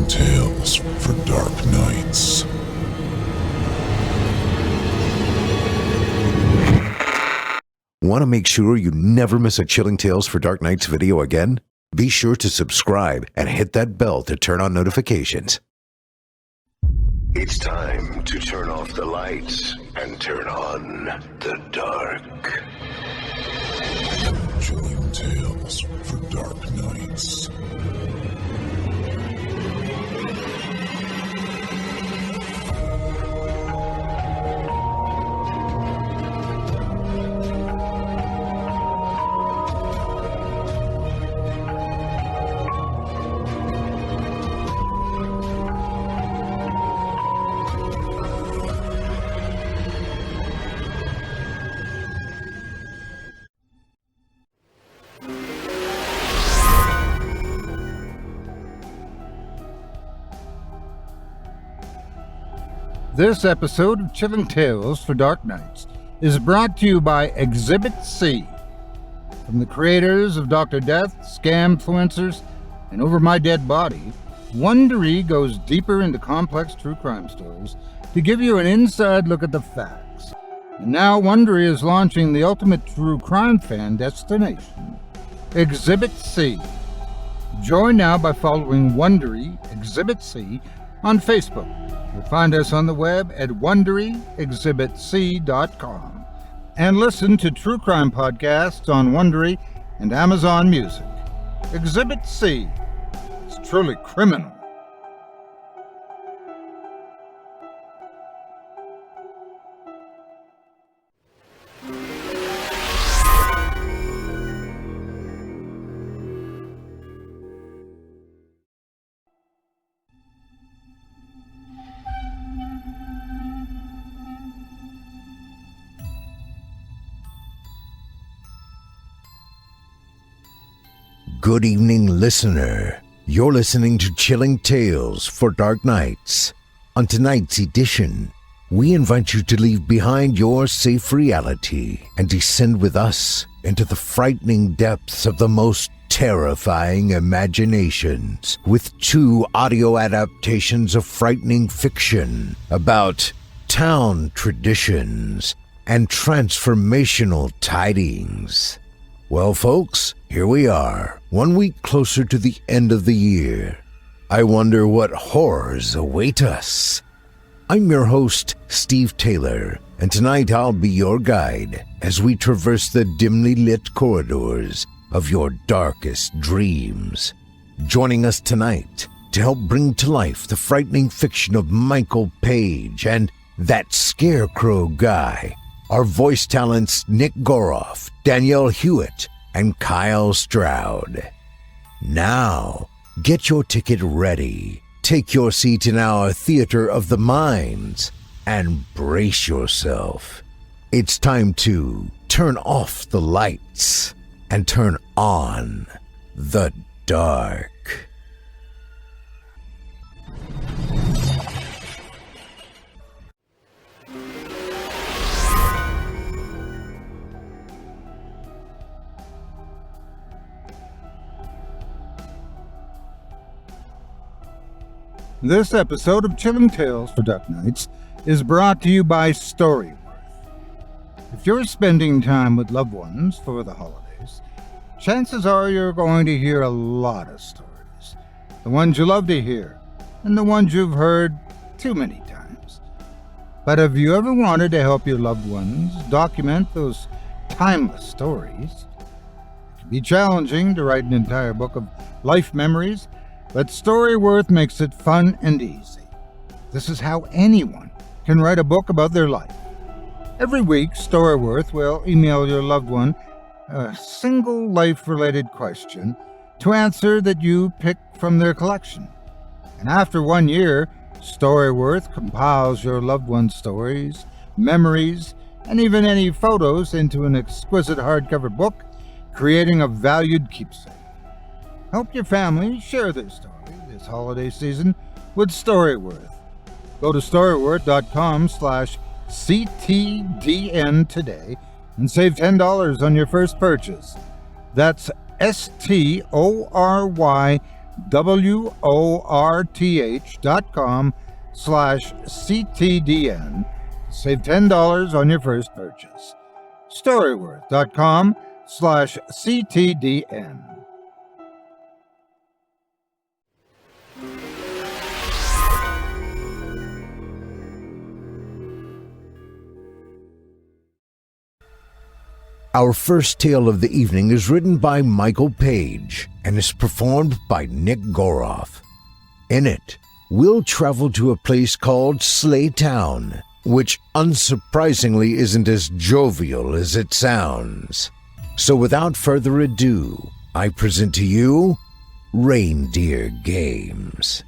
Chilling tales for dark nights. Want to make sure you never miss a Chilling Tales for Dark Nights video again? Be sure to subscribe and hit that bell to turn on notifications. It's time to turn off the lights and turn on the dark. Chilling tales for dark nights. This episode of Chilling Tales for Dark Nights is brought to you by Exhibit C. From the creators of Dr. Death, Scamfluencers, and Over My Dead Body, Wondery goes deeper into complex true crime stories to give you an inside look at the facts. And now Wondery is launching the ultimate true crime fan destination, Exhibit C. Join now by following Wondery Exhibit C on Facebook. You'll find us on the web at WonderyExhibitC.com and listen to true crime podcasts on Wondery and Amazon Music. Exhibit C. It's truly criminal. Good evening, listener. You're listening to Chilling Tales for Dark Nights. On tonight's edition, we invite you to leave behind your safe reality and descend with us into the frightening depths of the most terrifying imaginations with two audio adaptations of frightening fiction about town traditions and transformational tidings. Well, folks, here we are, 1 week closer to the end of the year. I wonder what horrors await us. I'm your host, Steve Taylor, and tonight I'll be your guide as we traverse the dimly lit corridors of your darkest dreams. Joining us tonight to help bring to life the frightening fiction of Michael Paige and that Scarecrow guy, our voice talents Nick Goroff, Danielle Hewitt, and Kyle Stroud. Now, get your ticket ready, take your seat in our theater of the minds, and brace yourself. It's time to turn off the lights and turn on the dark. This episode of Chilling Tales for Dark Nights is brought to you by Storyworth. If you're spending time with loved ones for the holidays, chances are you're going to hear a lot of stories. The ones you love to hear, and the ones you've heard too many times. But have you ever wanted to help your loved ones document those timeless stories? It can be challenging to write an entire book of life memories, but Storyworth makes it fun and easy. This is how anyone can write a book about their life. Every week, Storyworth will email your loved one a single life-related question to answer that you pick from their collection. And after 1 year, Storyworth compiles your loved one's stories, memories, and even any photos into an exquisite hardcover book, creating a valued keepsake. Help your family share their story this holiday season with Storyworth. Go to storyworth.com/ctdn today and save $10 on your first purchase. That's STORY worth.com/ctdn. Save $10 on your first purchase. storyworth.com/ctdn. Our first tale of the evening is written by Michael Paige and is performed by Nick Goroff. In it, we'll travel to a place called Slaytown, which unsurprisingly isn't as jovial as it sounds. So without further ado, I present to you Reindeer Games.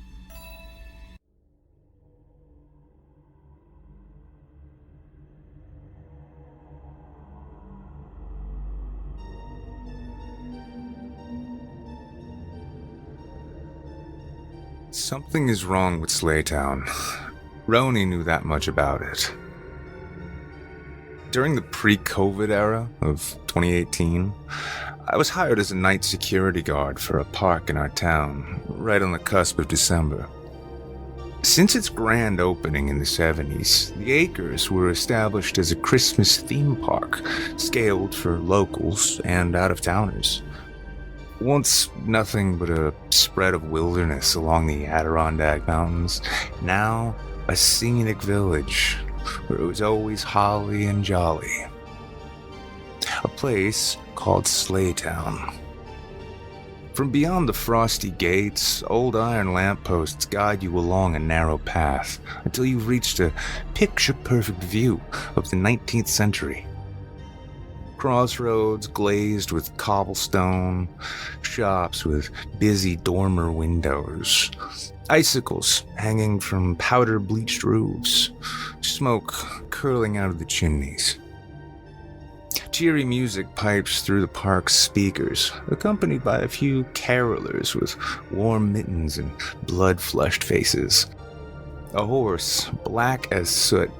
Something is wrong with Slaytown. Roni knew that much about it. During the pre-COVID era of 2018, I was hired as a night security guard for a park in our town, right on the cusp of December. Since its grand opening in the 70s, the Acres were established as a Christmas theme park, scaled for locals and out-of-towners. Once nothing but a spread of wilderness along the Adirondack Mountains, now a scenic village where it was always holly and jolly. A place called Slaytown. From beyond the frosty gates, old iron lampposts guide you along a narrow path until you've reached a picture-perfect view of the 19th century. Crossroads glazed with cobblestone, shops with busy dormer windows, icicles hanging from powder-bleached roofs, smoke curling out of the chimneys. Cheery music pipes through the park's speakers, accompanied by a few carolers with warm mittens and blood-flushed faces. A horse, black as soot,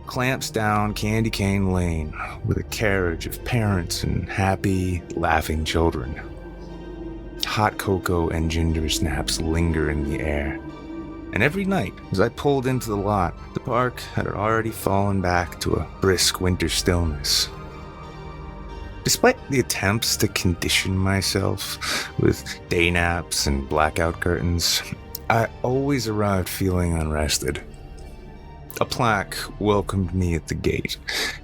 clamps down Candy Cane Lane with a carriage of parents and happy, laughing children. Hot cocoa and ginger snaps linger in the air. And every night, as I pulled into the lot, the park had already fallen back to a brisk winter stillness. Despite the attempts to condition myself with day naps and blackout curtains, I always arrived feeling unrested. A plaque welcomed me at the gate,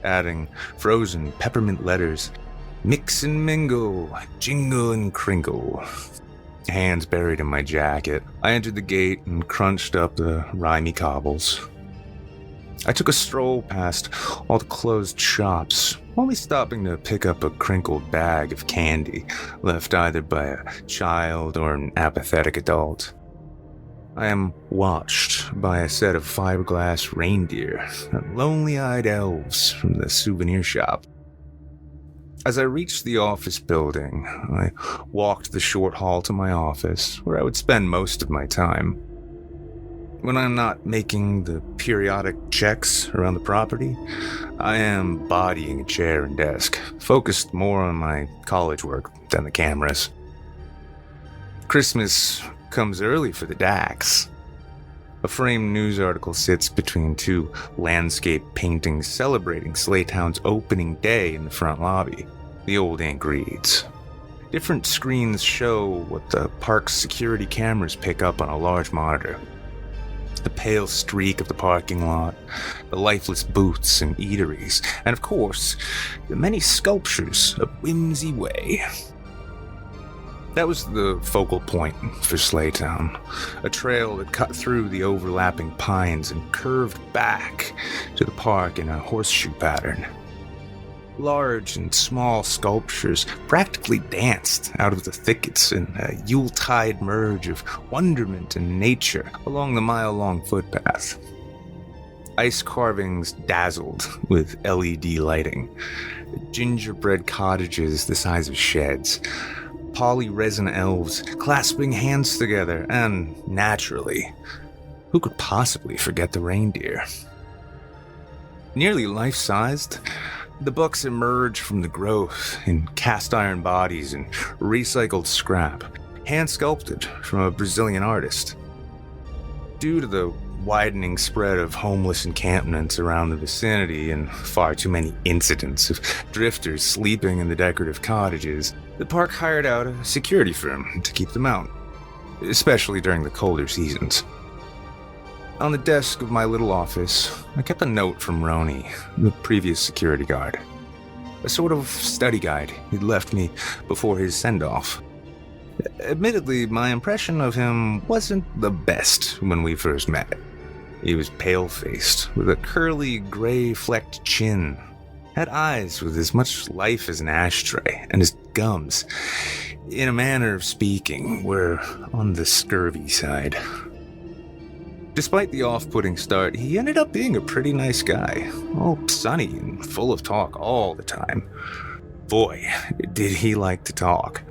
adding frozen peppermint letters, "Mix and mingle, jingle and crinkle." Hands buried in my jacket, I entered the gate and crunched up the rimy cobbles. I took a stroll past all the closed shops, only stopping to pick up a crinkled bag of candy left either by a child or an apathetic adult. I am watched by a set of fiberglass reindeer and lonely-eyed elves from the souvenir shop. As I reached the office building, I walked the short hall to my office, where I would spend most of my time. When I'm not making the periodic checks around the property, I am bodying a chair and desk, focused more on my college work than the cameras. Christmas comes early for the Dax. A framed news article sits between two landscape paintings celebrating Slaytown's opening day in the front lobby. The old ink reads. Different screens show what the park's security cameras pick up on a large monitor. The pale streak of the parking lot, the lifeless booths and eateries, and of course, the many sculptures of Whimsy Way. That was the focal point for Slaytown, a trail that cut through the overlapping pines and curved back to the park in a horseshoe pattern. Large and small sculptures practically danced out of the thickets in a Yuletide merge of wonderment and nature along the mile-long footpath. Ice carvings dazzled with LED lighting, gingerbread cottages the size of sheds, poly-resin elves clasping hands together, and, naturally, who could possibly forget the reindeer? Nearly life-sized, the bucks emerge from the growth in cast-iron bodies and recycled scrap, hand-sculpted from a Brazilian artist. Due to the widening spread of homeless encampments around the vicinity and far too many incidents of drifters sleeping in the decorative cottages, the park hired out a security firm to keep them out, especially during the colder seasons. On the desk of my little office, I kept a note from Roni, the previous security guard. A sort of study guide he'd left me before his send-off. Admittedly, my impression of him wasn't the best when we first met. He was pale-faced, with a curly, gray-flecked chin, had eyes with as much life as an ashtray, and his gums, in a manner of speaking, were on the scurvy side. Despite the off-putting start, he ended up being a pretty nice guy, all sunny and full of talk all the time. Boy, did he like to talk.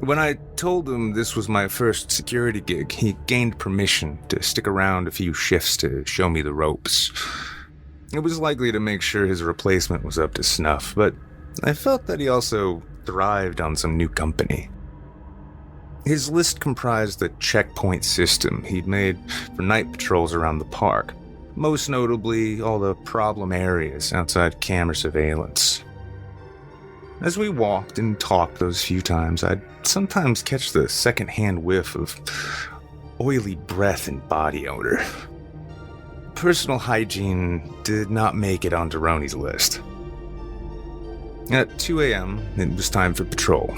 When I told him this was my first security gig, he gained permission to stick around a few shifts to show me the ropes. It was likely to make sure his replacement was up to snuff, but I felt that he also thrived on some new company. His list comprised the checkpoint system he'd made for night patrols around the park, most notably all the problem areas outside camera surveillance. As we walked and talked those few times, I'd sometimes catch the second-hand whiff of oily breath and body odor. Personal hygiene did not make it onto Roni's list. At 2 a.m., it was time for patrol.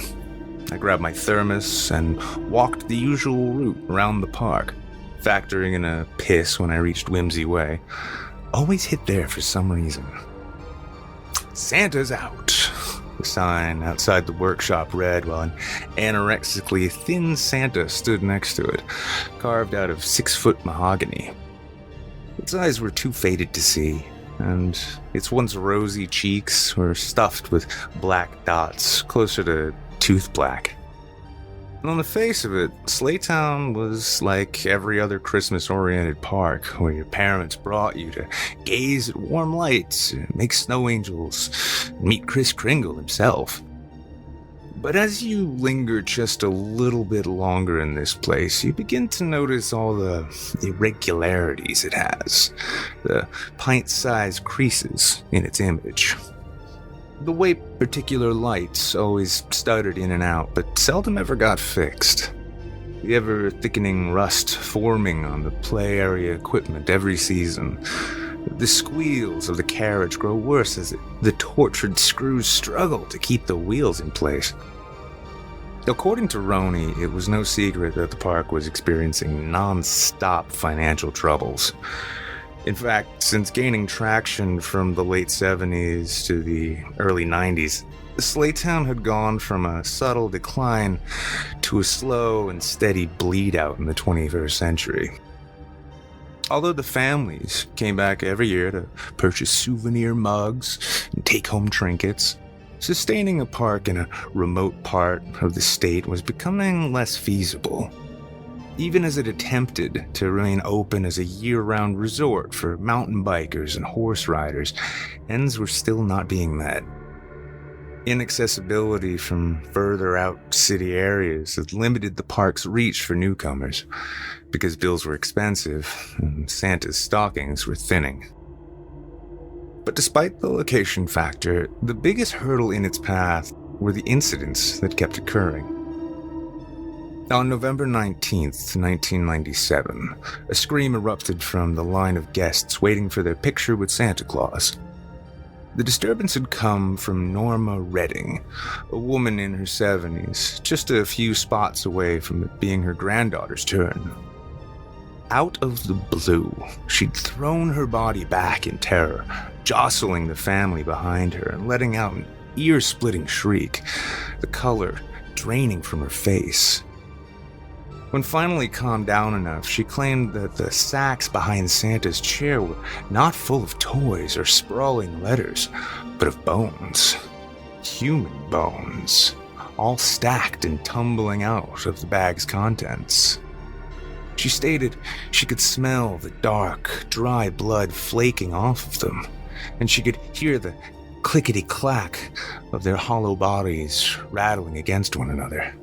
I grabbed my thermos and walked the usual route around the park, factoring in a piss when I reached Whimsy Way. Always hit there for some reason. Santa's out. The sign outside the workshop read while an anorexically thin Santa stood next to it, carved out of 6-foot mahogany. Its eyes were too faded to see, and its once rosy cheeks were stuffed with black dots closer to tooth black. And on the face of it, Slaytown was like every other Christmas-oriented park where your parents brought you to gaze at warm lights, make snow angels, meet Kris Kringle himself. But as you linger just a little bit longer in this place, you begin to notice all the irregularities it has, the pint-sized creases in its image. The way particular lights always stuttered in and out, but seldom ever got fixed. The ever-thickening rust forming on the play area equipment every season. The squeals of the carriage grow worse as the tortured screws struggle to keep the wheels in place. According to Roni, it was no secret that the park was experiencing non-stop financial troubles. In fact, since gaining traction from the late 70s to the early 90s, Slaytown had gone from a subtle decline to a slow and steady bleed out in the 21st century. Although the families came back every year to purchase souvenir mugs and take-home trinkets, sustaining a park in a remote part of the state was becoming less feasible. Even as it attempted to remain open as a year-round resort for mountain bikers and horse riders, ends were still not being met. Inaccessibility from further out city areas had limited the park's reach for newcomers, because bills were expensive and Santa's stockings were thinning. But despite the location factor, the biggest hurdle in its path were the incidents that kept occurring. On November 19th, 1997, a scream erupted from the line of guests waiting for their picture with Santa Claus. The disturbance had come from Norma Redding, a woman in her 70s, just a few spots away from it being her granddaughter's turn. Out of the blue, she'd thrown her body back in terror, jostling the family behind her and letting out an ear-splitting shriek, the color draining from her face. When finally calmed down enough, she claimed that the sacks behind Santa's chair were not full of toys or sprawling letters, but of bones. Human bones, all stacked and tumbling out of the bag's contents. She stated she could smell the dark, dry blood flaking off of them, and she could hear the clickety-clack of their hollow bodies rattling against one another.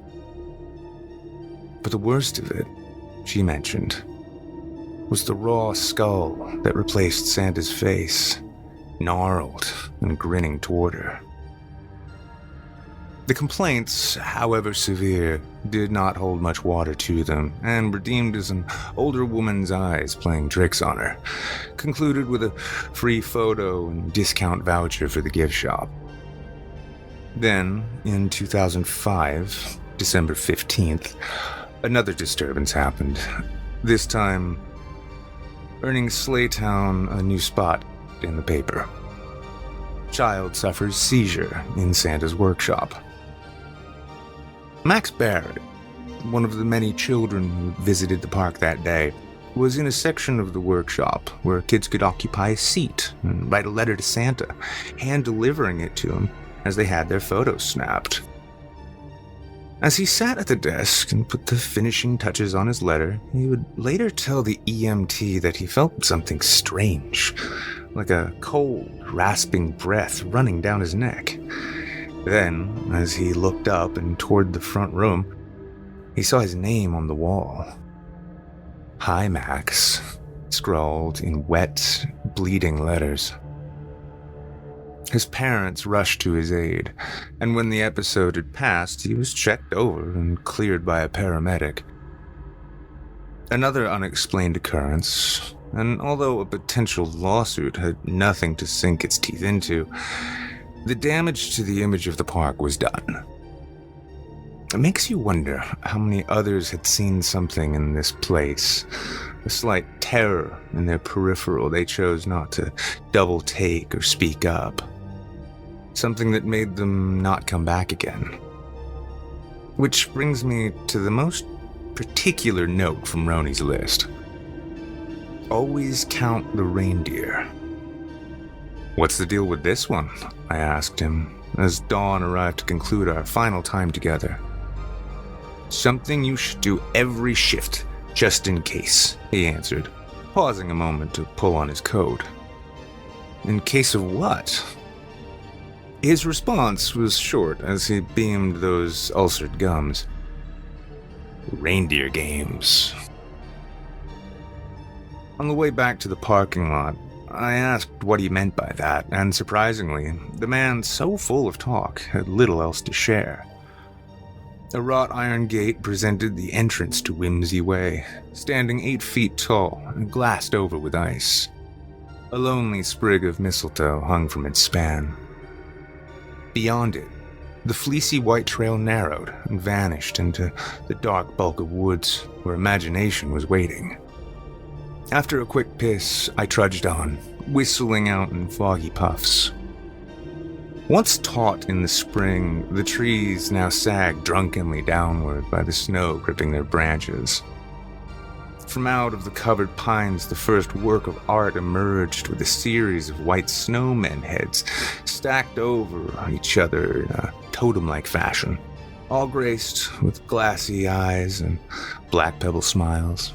But the worst of it, she mentioned, was the raw skull that replaced Santa's face, gnarled and grinning toward her. The complaints, however severe, did not hold much water to them, and were deemed as an older woman's eyes playing tricks on her, concluded with a free photo and discount voucher for the gift shop. Then, in 2005, December 15th, another disturbance happened, this time earning Slaytown a new spot in the paper. Child suffers seizure in Santa's workshop. Max Barrett, one of the many children who visited the park that day, was in a section of the workshop where kids could occupy a seat and write a letter to Santa, hand-delivering it to him as they had their photos snapped. As he sat at the desk and put the finishing touches on his letter, he would later tell the EMT that he felt something strange, like a cold, rasping breath running down his neck. Then, as he looked up and toward the front room, he saw his name on the wall. "Hi, Max," scrawled in wet, bleeding letters. His parents rushed to his aid, and when the episode had passed, he was checked over and cleared by a paramedic. Another unexplained occurrence, and although a potential lawsuit had nothing to sink its teeth into, the damage to the image of the park was done. It makes you wonder how many others had seen something in this place, a slight terror in their peripheral they chose not to double take or speak up. Something that made them not come back again. Which brings me to the most particular note from Roni's list. Always count the reindeer. "What's the deal with this one?" I asked him, as dawn arrived to conclude our final time together. "Something you should do every shift, just in case," he answered, pausing a moment to pull on his coat. "In case of what?" His response was short as he beamed those ulcered gums. "Reindeer games." On the way back to the parking lot, I asked what he meant by that, and surprisingly, the man so full of talk had little else to share. A wrought iron gate presented the entrance to Whimsy Way, standing 8 feet tall and glassed over with ice. A lonely sprig of mistletoe hung from its span. Beyond it, the fleecy white trail narrowed and vanished into the dark bulk of woods where imagination was waiting. After a quick piss, I trudged on, whistling out in foggy puffs. Once taut in the spring, the trees now sagged drunkenly downward by the snow gripping their branches. From out of the covered pines, the first work of art emerged with a series of white snowmen heads stacked over each other in a totem-like fashion, all graced with glassy eyes and black pebble smiles.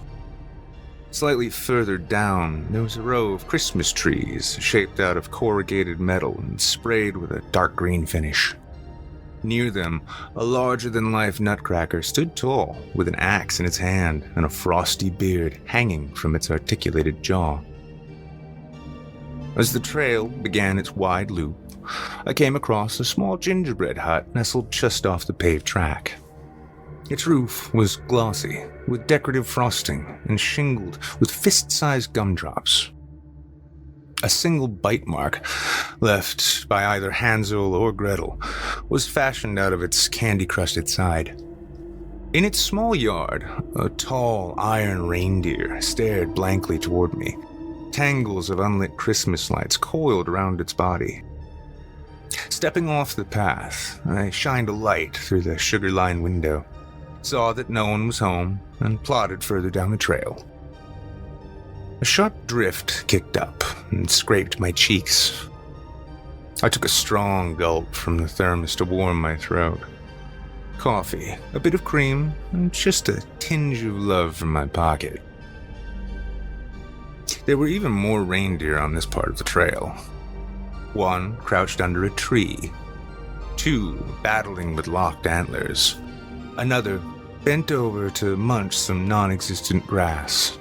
Slightly further down, there was a row of Christmas trees shaped out of corrugated metal and sprayed with a dark green finish. Near them, a larger-than-life nutcracker stood tall, with an axe in its hand and a frosty beard hanging from its articulated jaw. As the trail began its wide loop, I came across a small gingerbread hut nestled just off the paved track. Its roof was glossy, with decorative frosting, and shingled with fist-sized gumdrops. A single bite mark, left by either Hansel or Gretel, was fashioned out of its candy-crusted side. In its small yard, a tall iron reindeer stared blankly toward me. Tangles of unlit Christmas lights coiled around its body. Stepping off the path, I shined a light through the sugar-lined window, saw that no one was home, and plodded further down the trail. A sharp drift kicked up and scraped my cheeks. I took a strong gulp from the thermos to warm my throat. Coffee, a bit of cream, and just a tinge of love from my pocket. There were even more reindeer on this part of the trail. One crouched under a tree, 2 battling with locked antlers, another bent over to munch some non-existent grass,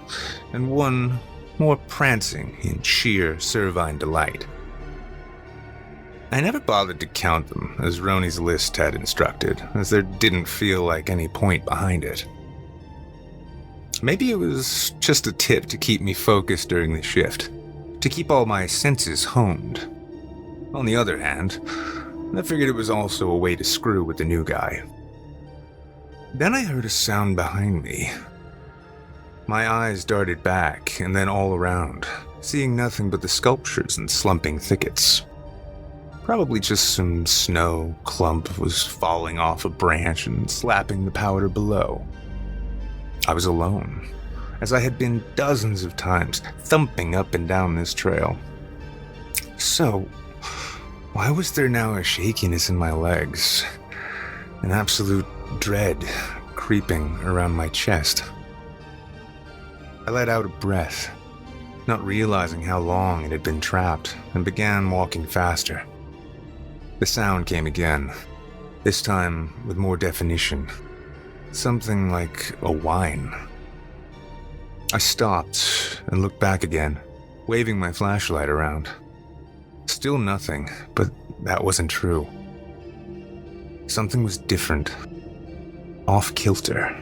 and one more prancing in sheer cervine delight. I never bothered to count them, as Roni's list had instructed, as there didn't feel like any point behind it. Maybe it was just a tip to keep me focused during the shift, to keep all my senses honed. On the other hand, I figured it was also a way to screw with the new guy. Then I heard a sound behind me. My eyes darted back and then all around, seeing nothing but the sculptures and slumping thickets. Probably just some snow clump was falling off a branch and slapping the powder below. I was alone, as I had been dozens of times, thumping up and down this trail. So, why was there now a shakiness in my legs? An absolute dread creeping around my chest. I let out a breath, not realizing how long it had been trapped, and began walking faster. The sound came again, this time with more definition. Something like a whine. I stopped and looked back again, waving my flashlight around. Still nothing, but that wasn't true. Something was different. Off-kilter.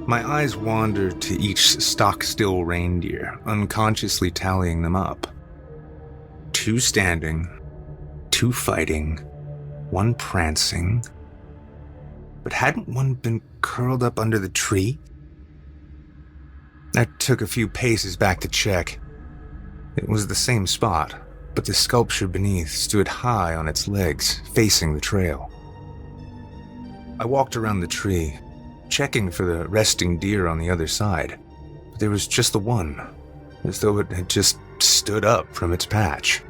My eyes wandered to each stock-still reindeer, unconsciously tallying them up. 2 standing, 2 fighting, 1 prancing. But hadn't one been curled up under the tree? I took a few paces back to check. It was the same spot, but the sculpture beneath stood high on its legs, facing the trail. I walked around the tree, checking for the resting deer on the other side, but there was just the one, as though it had just stood up from its patch.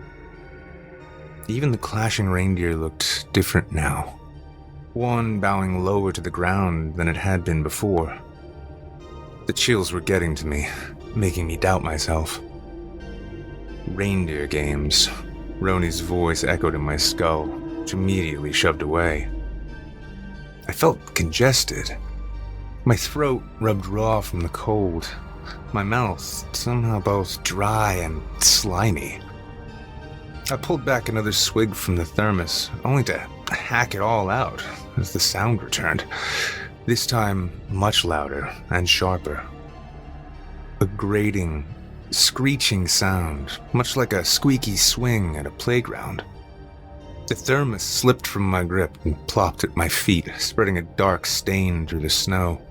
Even the clashing reindeer looked different now, one bowing lower to the ground than it had been before. The chills were getting to me, making me doubt myself. Reindeer games. Roni's voice echoed in my skull, which immediately shoved away. I felt congested. My throat rubbed raw from the cold. My mouth somehow both dry and slimy. I pulled back another swig from the thermos, only to hack it all out as the sound returned, this time much louder and sharper. A grating, screeching sound, much like a squeaky swing at a playground. The thermos slipped from my grip and plopped at my feet, spreading a dark stain through the snow.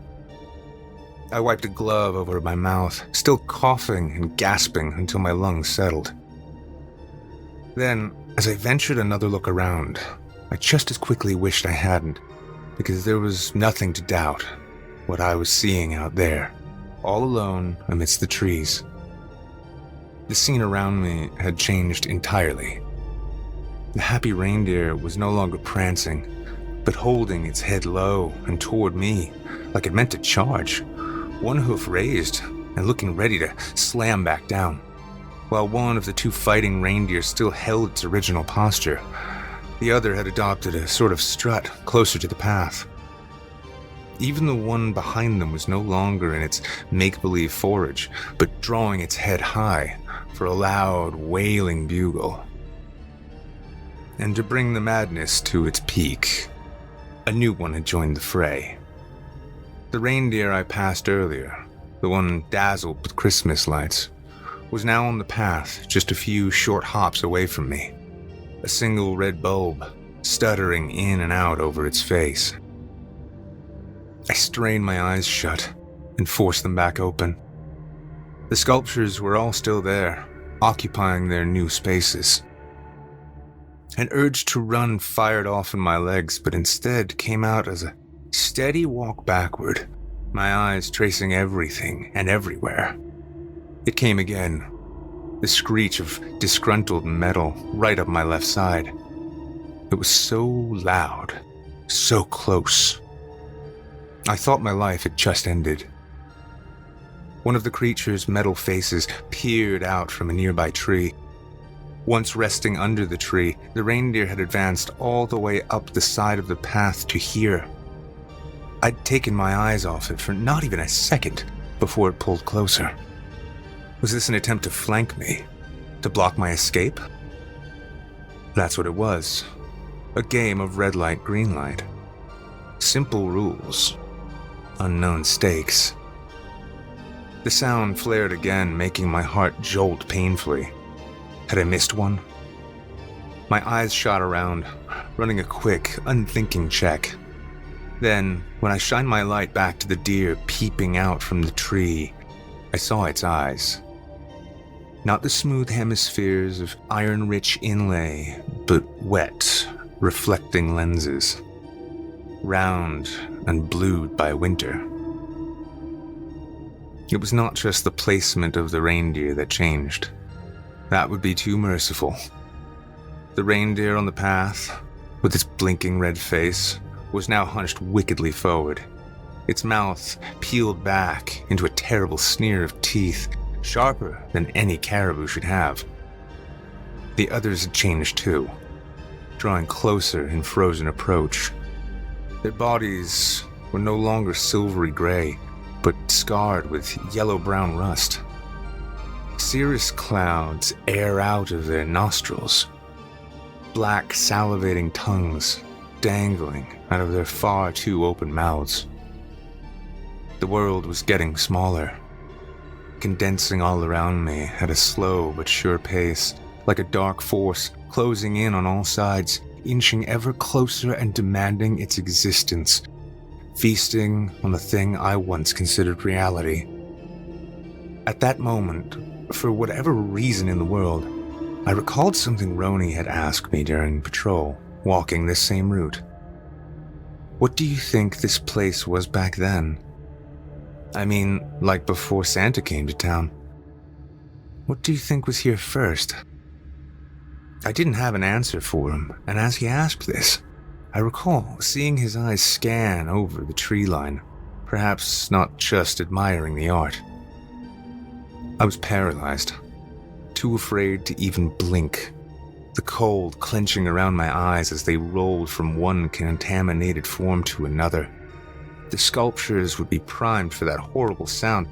I wiped a glove over my mouth, still coughing and gasping until my lungs settled. Then, as I ventured another look around, I just as quickly wished I hadn't, because there was nothing to doubt what I was seeing out there, all alone amidst the trees. The scene around me had changed entirely. The happy reindeer was no longer prancing, but holding its head low and toward me, like it meant to charge, one hoof raised and looking ready to slam back down, while one of the 2 fighting reindeer still held its original posture. The other had adopted a sort of strut closer to the path. Even the one behind them was no longer in its make-believe forage, but drawing its head high for a loud, wailing bugle. And to bring the madness to its peak, a new one had joined the fray. The reindeer I passed earlier, the one dazzled with Christmas lights, was now on the path just a few short hops away from me, a single red bulb stuttering in and out over its face. I strained my eyes shut and forced them back open. The sculptures were all still there, occupying their new spaces. An urge to run fired off in my legs, but instead came out as a steady walk backward, my eyes tracing everything and everywhere. It came again, the screech of disgruntled metal right up my left side. It was so loud, so close. I thought my life had just ended. One of the creature's metal faces peered out from a nearby tree. Once resting under the tree, the reindeer had advanced all the way up the side of the path to here. I'd taken my eyes off it for not even a second before it pulled closer. Was this an attempt to flank me? To block my escape? That's what it was. A game of red light, green light. Simple rules. Unknown stakes. The sound flared again, making my heart jolt painfully. Had I missed one? My eyes shot around, running a quick, unthinking check. Then, when I shined my light back to the deer peeping out from the tree, I saw its eyes. Not the smooth hemispheres of iron-rich inlay, but wet, reflecting lenses. Round and blued by winter. It was not just the placement of the reindeer that changed. That would be too merciful. The reindeer on the path, with its blinking red face, was now hunched wickedly forward. Its mouth peeled back into a terrible sneer of teeth, sharper than any caribou should have. The others had changed too, drawing closer in frozen approach. Their bodies were no longer silvery gray, but scarred with yellow-brown rust. Cirrus clouds air out of their nostrils. Black, salivating tongues dangling out of their far too open mouths. The world was getting smaller, condensing all around me at a slow but sure pace, like a dark force closing in on all sides, inching ever closer and demanding its existence, feasting on the thing I once considered reality. At that moment, for whatever reason in the world, I recalled something Roni had asked me during patrol, walking this same route. What do you think this place was back then? I mean, like before Santa came to town. What do you think was here first? I didn't have an answer for him, and as he asked this, I recall seeing his eyes scan over the tree line, perhaps not just admiring the art. I was paralyzed, too afraid to even blink, the cold clenching around my eyes as they rolled from one contaminated form to another. The sculptures would be primed for that horrible sound,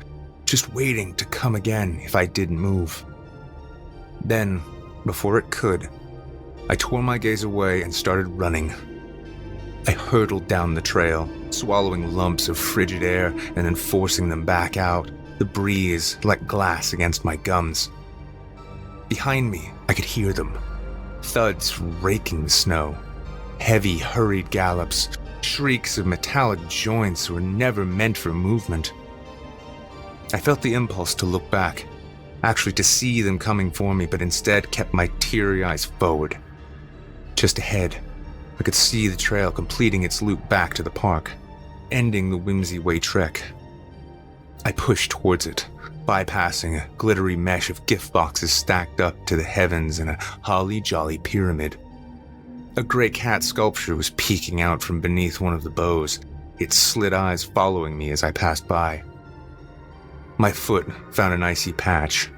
just waiting to come again if I didn't move. Then, before it could, I tore my gaze away and started running. I hurtled down the trail, swallowing lumps of frigid air and then forcing them back out, the breeze like glass against my gums. Behind me, I could hear them. Thuds raking the snow. Heavy, hurried gallops. Shrieks of metallic joints were never meant for movement. I felt the impulse to look back, actually to see them coming for me, but instead kept my teary eyes forward. Just ahead, I could see the trail completing its loop back to the park, ending the Whimsy Way trek. I pushed towards it, bypassing a glittery mesh of gift boxes stacked up to the heavens in a holly-jolly pyramid. A gray cat sculpture was peeking out from beneath one of the bows, its slit eyes following me as I passed by. My foot found an icy patch.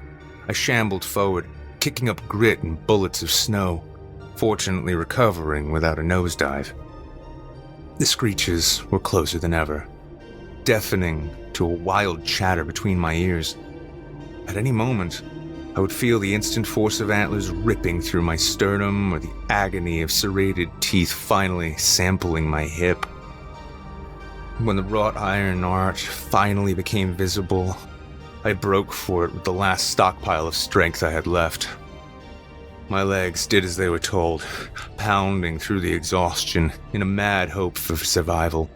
I shambled forward, kicking up grit and bullets of snow, fortunately recovering without a nosedive. The screeches were closer than ever, deafening to a wild chatter between my ears. At any moment, I would feel the instant force of antlers ripping through my sternum or the agony of serrated teeth finally sampling my hip. When the wrought iron arch finally became visible, I broke for it with the last stockpile of strength I had left. My legs did as they were told, pounding through the exhaustion in a mad hope for survival.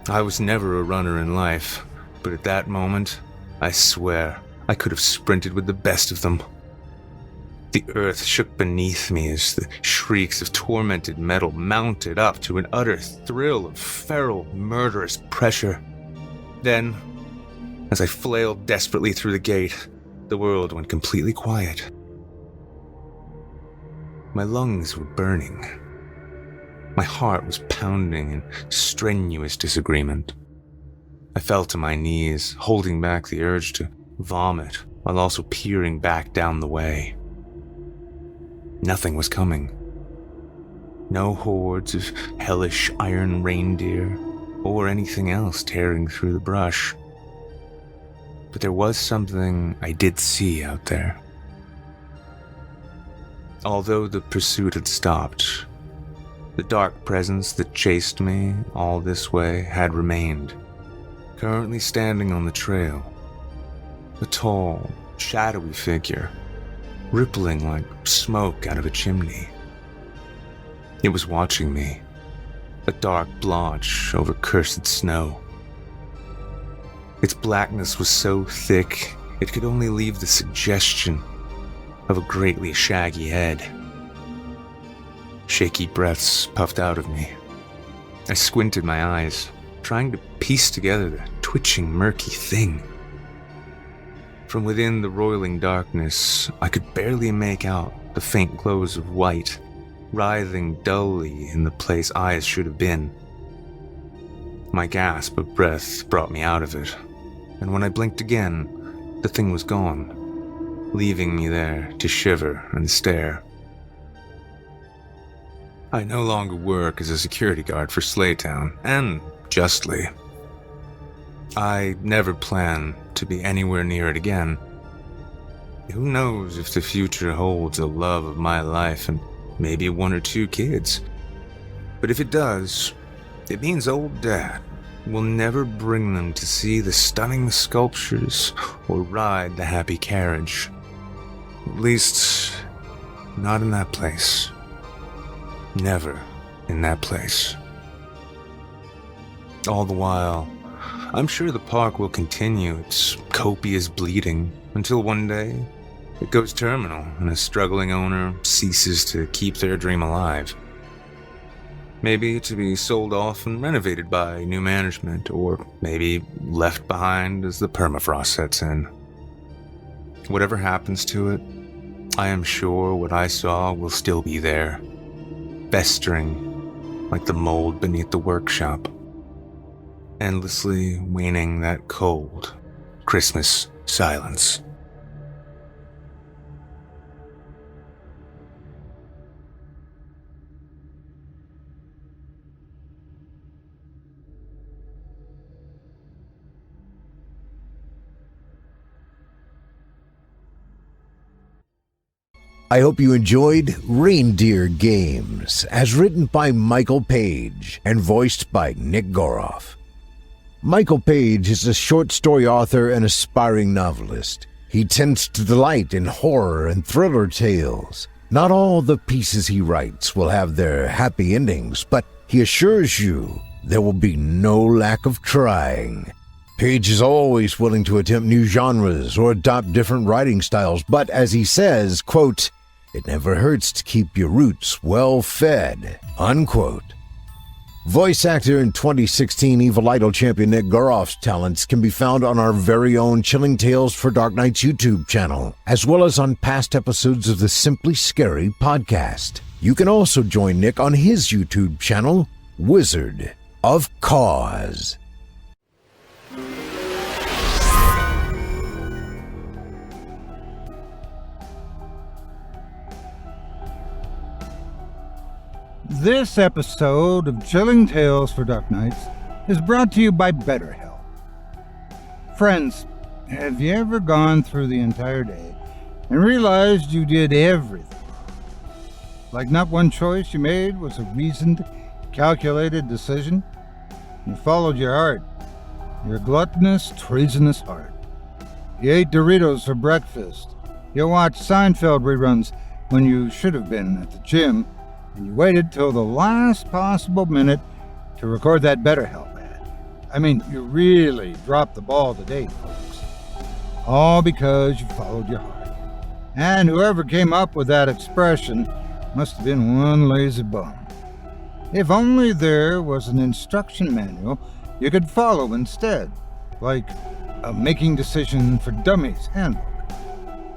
I was never a runner in life, but at that moment, I swear, I could have sprinted with the best of them. The earth shook beneath me as the shrieks of tormented metal mounted up to an utter thrill of feral, murderous pressure. Then, as I flailed desperately through the gate, the world went completely quiet. My lungs were burning. My heart was pounding in strenuous disagreement. I fell to my knees, holding back the urge to vomit while also peering back down the way. Nothing was coming. No hordes of hellish iron reindeer, or anything else tearing through the brush. But there was something I did see out there. Although the pursuit had stopped, the dark presence that chased me all this way had remained, currently standing on the trail. A tall, shadowy figure, rippling like smoke out of a chimney. It was watching me, a dark blotch over cursed snow. Its blackness was so thick, it could only leave the suggestion of a greatly shaggy head. Shaky breaths puffed out of me. I squinted my eyes, trying to piece together the twitching, murky thing. From within the roiling darkness, I could barely make out the faint glows of white, writhing dully in the place eyes should have been. My gasp of breath brought me out of it, and when I blinked again, the thing was gone, leaving me there to shiver and stare. I no longer work as a security guard for Slaytown, and justly. I never plan to be anywhere near it again. Who knows if the future holds a love of my life and maybe 1 or 2 kids. But if it does, it means old Dad will never bring them to see the stunning sculptures or ride the happy carriage. At least, not in that place. Never in that place. All the while, I'm sure the park will continue its copious bleeding until one day it goes terminal and a struggling owner ceases to keep their dream alive. Maybe to be sold off and renovated by new management, or maybe left behind as the permafrost sets in. Whatever happens to it, I am sure what I saw will still be there, festering like the mold beneath the workshop, endlessly waning that cold Christmas silence. I hope you enjoyed Reindeer Games, as written by Michael Paige and voiced by Nick Goroff. Michael Paige is a short story author and aspiring novelist. He tends to delight in horror and thriller tales. Not all the pieces he writes will have their happy endings, but he assures you there will be no lack of trying. Paige is always willing to attempt new genres or adopt different writing styles, but as he says, quote, "It never hurts to keep your roots well fed," unquote. Voice actor and 2016 Evil Idol champion Nick Goroff's talents can be found on our very own Chilling Tales for Dark Nights YouTube channel, as well as on past episodes of the Simply Scary podcast. You can also join Nick on his YouTube channel, Wizard of Cause. This episode of Chilling Tales for Dark Nights is brought to you by BetterHelp. Friends, have you ever gone through the entire day and realized you did everything? Like not one choice you made was a reasoned, calculated decision? You followed your heart, your gluttonous, treasonous heart. You ate Doritos for breakfast. You watched Seinfeld reruns when you should have been at the gym. And you waited till the last possible minute to record that BetterHelp ad. I mean, you really dropped the ball today, folks. All because you followed your heart. And whoever came up with that expression must have been one lazy bum. If only there was an instruction manual you could follow instead, like a Making Decision for Dummies handbook.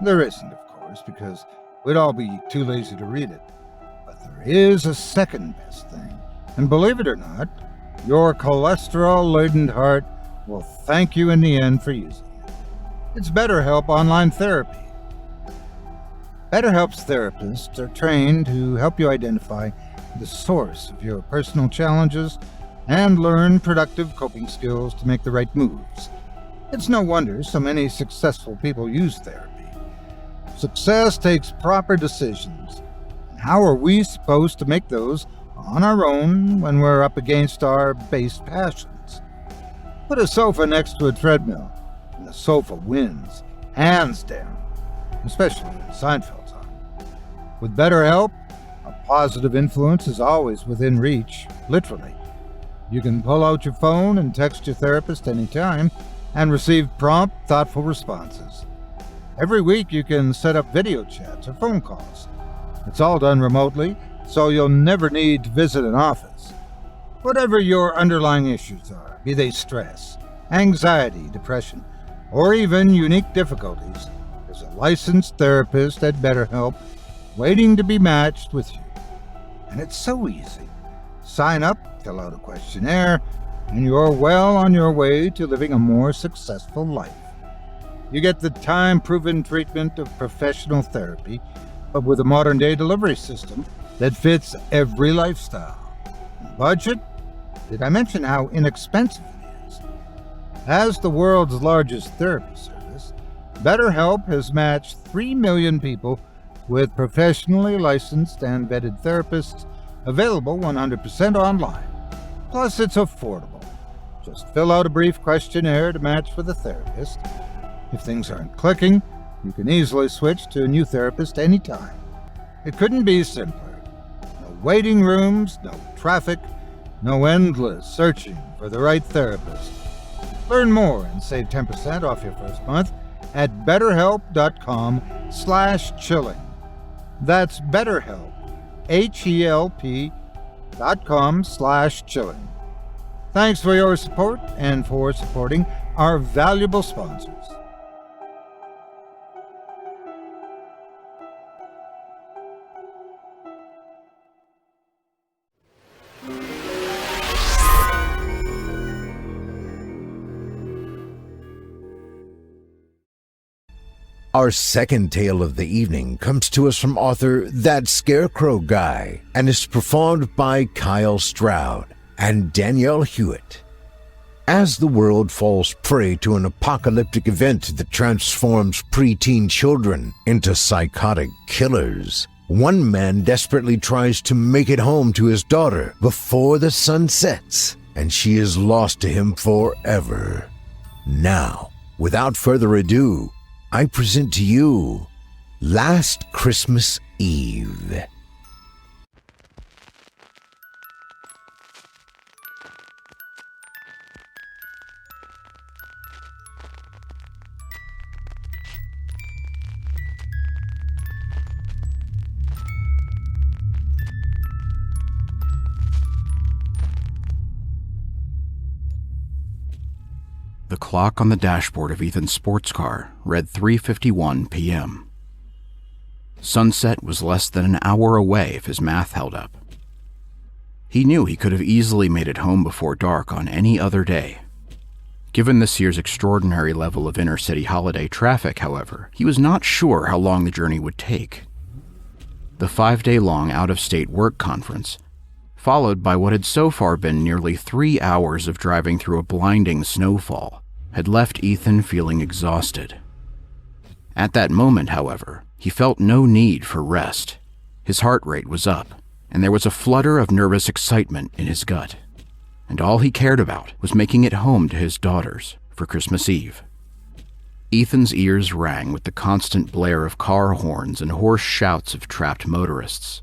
There isn't, of course, because we'd all be too lazy to read it. There is a second best thing, and believe it or not, your cholesterol-laden heart will thank you in the end for using it. It's BetterHelp Online Therapy. BetterHelp's therapists are trained to help you identify the source of your personal challenges and learn productive coping skills to make the right moves. It's no wonder so many successful people use therapy. Success takes proper decisions. And how are we supposed to make those on our own when we're up against our base passions? Put a sofa next to a treadmill, and the sofa wins, hands down, especially when Seinfeld's on. With BetterHelp, a positive influence is always within reach, literally. You can pull out your phone and text your therapist anytime and receive prompt, thoughtful responses. Every week you can set up video chats or phone calls. It's all done remotely, so you'll never need to visit an office. Whatever your underlying issues are, be they stress, anxiety, depression, or even unique difficulties, there's a licensed therapist at BetterHelp waiting to be matched with you. And it's so easy. Sign up, fill out a questionnaire, and you're well on your way to living a more successful life. You get the time-proven treatment of professional therapy, but with a modern-day delivery system that fits every lifestyle. Budget? Did I mention how inexpensive it is? As the world's largest therapy service, BetterHelp has matched 3 million people with professionally licensed and vetted therapists, available 100% online. Plus, it's affordable. Just fill out a brief questionnaire to match with a therapist. If things aren't clicking, you can easily switch to a new therapist anytime. It couldn't be simpler. No waiting rooms, no traffic, no endless searching for the right therapist. Learn more and save 10% off your first month at betterhelp.com/chilling. That's BetterHelp, HELP.com/chilling. Thanks for your support and for supporting our valuable sponsors. Our second tale of the evening comes to us from author That Scarecrow Guy and is performed by Kyle Stroud and Danielle Hewitt. As the world falls prey to an apocalyptic event that transforms preteen children into psychotic killers, one man desperately tries to make it home to his daughter before the sun sets, and she is lost to him forever. Now, without further ado, I present to you Last Christmas Eve. The clock on the dashboard of Ethan's sports car read 3:51 p.m. Sunset was less than an hour away if his math held up. He knew he could have easily made it home before dark on any other day. Given this year's extraordinary level of inner-city holiday traffic, however, he was not sure how long the journey would take. The 5-day-long out-of-state work conference, followed by what had so far been nearly 3 hours of driving through a blinding snowfall, had left Ethan feeling exhausted. At that moment, however, he felt no need for rest. His heart rate was up, and there was a flutter of nervous excitement in his gut. And all he cared about was making it home to his daughters for Christmas Eve. Ethan's ears rang with the constant blare of car horns and hoarse shouts of trapped motorists.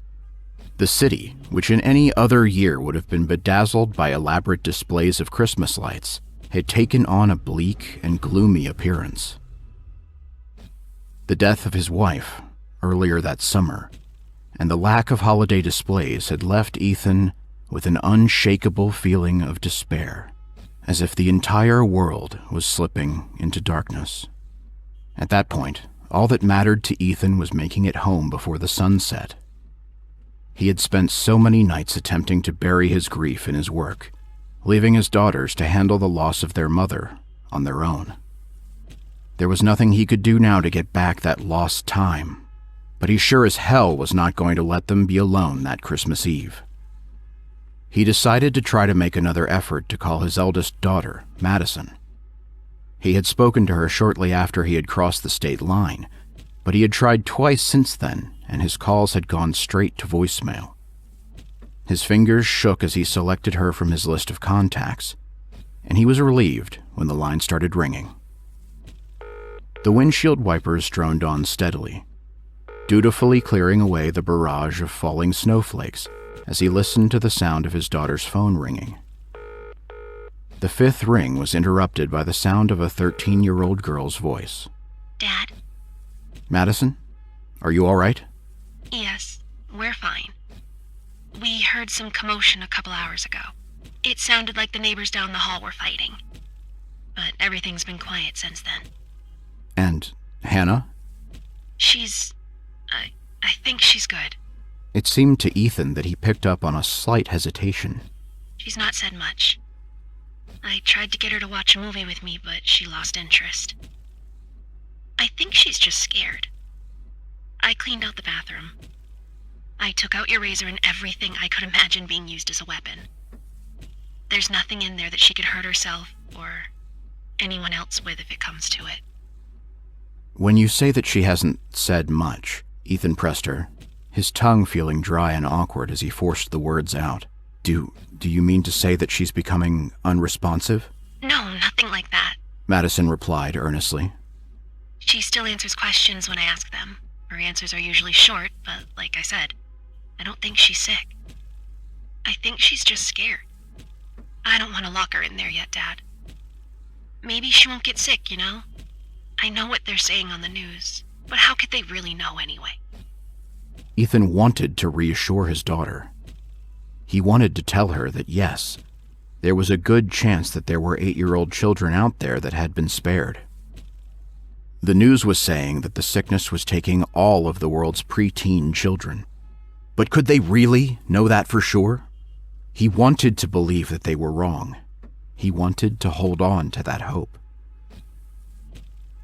The city, which in any other year would have been bedazzled by elaborate displays of Christmas lights, had taken on a bleak and gloomy appearance. The death of his wife, earlier that summer, and the lack of holiday displays had left Ethan with an unshakable feeling of despair, as if the entire world was slipping into darkness. At that point, all that mattered to Ethan was making it home before the sun set. He had spent so many nights attempting to bury his grief in his work, leaving his daughters to handle the loss of their mother on their own. There was nothing he could do now to get back that lost time, but he sure as hell was not going to let them be alone that Christmas Eve. He decided to try to make another effort to call his eldest daughter, Madison. He had spoken to her shortly after he had crossed the state line, but he had tried twice since then, and his calls had gone straight to voicemail. His fingers shook as he selected her from his list of contacts, and he was relieved when the line started ringing. The windshield wipers droned on steadily, dutifully clearing away the barrage of falling snowflakes as he listened to the sound of his daughter's phone ringing. The fifth ring was interrupted by the sound of a 13-year-old girl's voice. Dad? Madison? Are you all right? Yes, we're fine. We heard some commotion a couple hours ago. It sounded like the neighbors down the hall were fighting. But everything's been quiet since then. And Hannah? I think she's good. It seemed to Ethan that he picked up on a slight hesitation. She's not said much. I tried to get her to watch a movie with me, but she lost interest. I think she's just scared. I cleaned out the bathroom. I took out your razor and everything I could imagine being used as a weapon. There's nothing in there that she could hurt herself or anyone else with if it comes to it. When you say that she hasn't said much, Ethan pressed her, his tongue feeling dry and awkward as he forced the words out. Do you mean to say that she's becoming unresponsive? No, nothing like that. Madison replied earnestly. She still answers questions when I ask them. Her answers are usually short, but like I said, I don't think she's sick. I think she's just scared. I don't want to lock her in there yet, Dad. Maybe she won't get sick, you know? I know what they're saying on the news, but how could they really know anyway? Ethan wanted to reassure his daughter. He wanted to tell her that yes, there was a good chance that there were 8-year-old children out there that had been spared. The news was saying that the sickness was taking all of the world's preteen children. But could they really know that for sure? He wanted to believe that they were wrong. He wanted to hold on to that hope.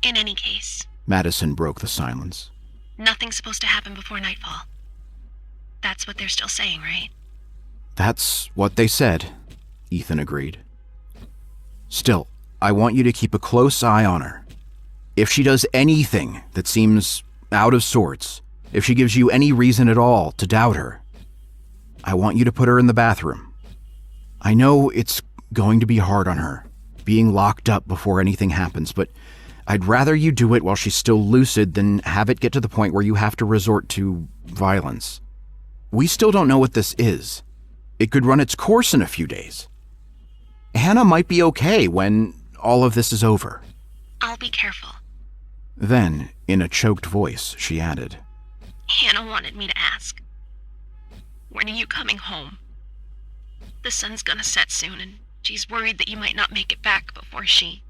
In any case, Madison broke the silence. Nothing's supposed to happen before nightfall. That's what they're still saying, right? That's what they said, Ethan agreed. Still, I want you to keep a close eye on her. If she does anything that seems out of sorts, if she gives you any reason at all to doubt her, I want you to put her in the bathroom. I know it's going to be hard on her, being locked up before anything happens, but I'd rather you do it while she's still lucid than have it get to the point where you have to resort to violence. We still don't know what this is. It could run its course in a few days. Hannah might be okay when all of this is over. I'll be careful. Then, in a choked voice, she added, Hannah wanted me to ask, when are you coming home? The sun's gonna set soon, and she's worried that you might not make it back before she...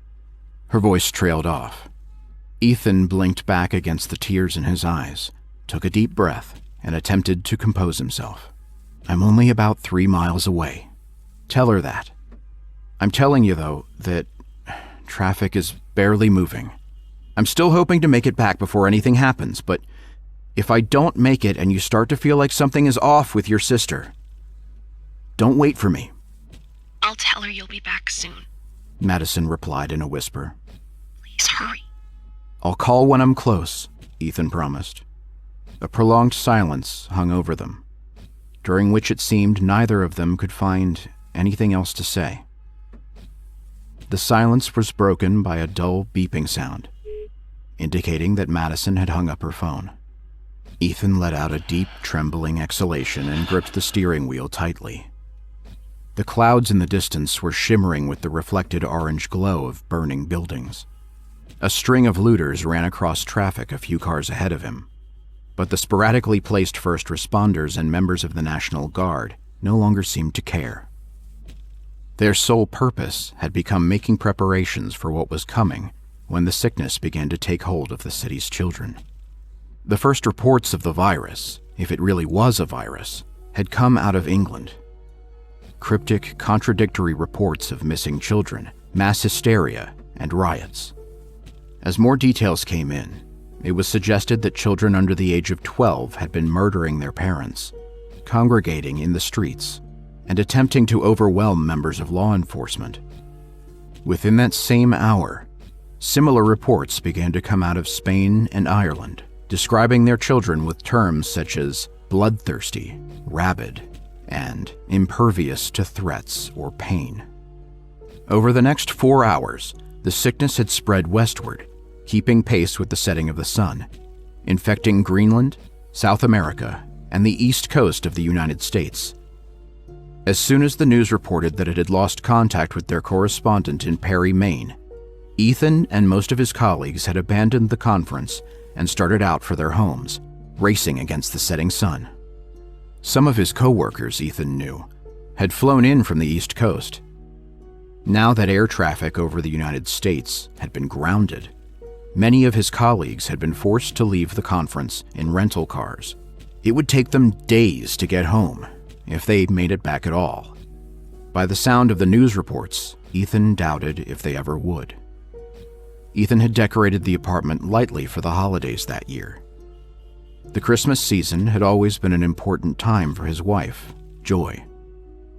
Her voice trailed off. Ethan blinked back against the tears in his eyes, took a deep breath, and attempted to compose himself. I'm only about 3 miles away. Tell her that. I'm telling you, though, that traffic is barely moving. I'm still hoping to make it back before anything happens, but if I don't make it and you start to feel like something is off with your sister, don't wait for me. I'll tell her you'll be back soon, Madison replied in a whisper. Please hurry. I'll call when I'm close, Ethan promised. A prolonged silence hung over them, during which it seemed neither of them could find anything else to say. The silence was broken by a dull beeping sound, indicating that Madison had hung up her phone. Ethan let out a deep, trembling exhalation and gripped the steering wheel tightly. The clouds in the distance were shimmering with the reflected orange glow of burning buildings. A string of looters ran across traffic a few cars ahead of him, but the sporadically placed first responders and members of the National Guard no longer seemed to care. Their sole purpose had become making preparations for what was coming when the sickness began to take hold of the city's children. The first reports of the virus, if it really was a virus, had come out of England. Cryptic, contradictory reports of missing children, mass hysteria, and riots. As more details came in, it was suggested that children under the age of 12 had been murdering their parents, congregating in the streets, and attempting to overwhelm members of law enforcement. Within that same hour, similar reports began to come out of Spain and Ireland, describing their children with terms such as bloodthirsty, rabid, and impervious to threats or pain. Over the next 4 hours, the sickness had spread westward, keeping pace with the setting of the sun, infecting Greenland, South America, and the east coast of the United States. As soon as the news reported that it had lost contact with their correspondent in Perry, Maine, Ethan and most of his colleagues had abandoned the conference and started out for their homes, racing against the setting sun. Some of his co-workers, Ethan knew, had flown in from the East Coast. Now that air traffic over the United States had been grounded, many of his colleagues had been forced to leave the conference in rental cars. It would take them days to get home, if they made it back at all. By the sound of the news reports, Ethan doubted if they ever would. Ethan had decorated the apartment lightly for the holidays that year. The Christmas season had always been an important time for his wife, Joy.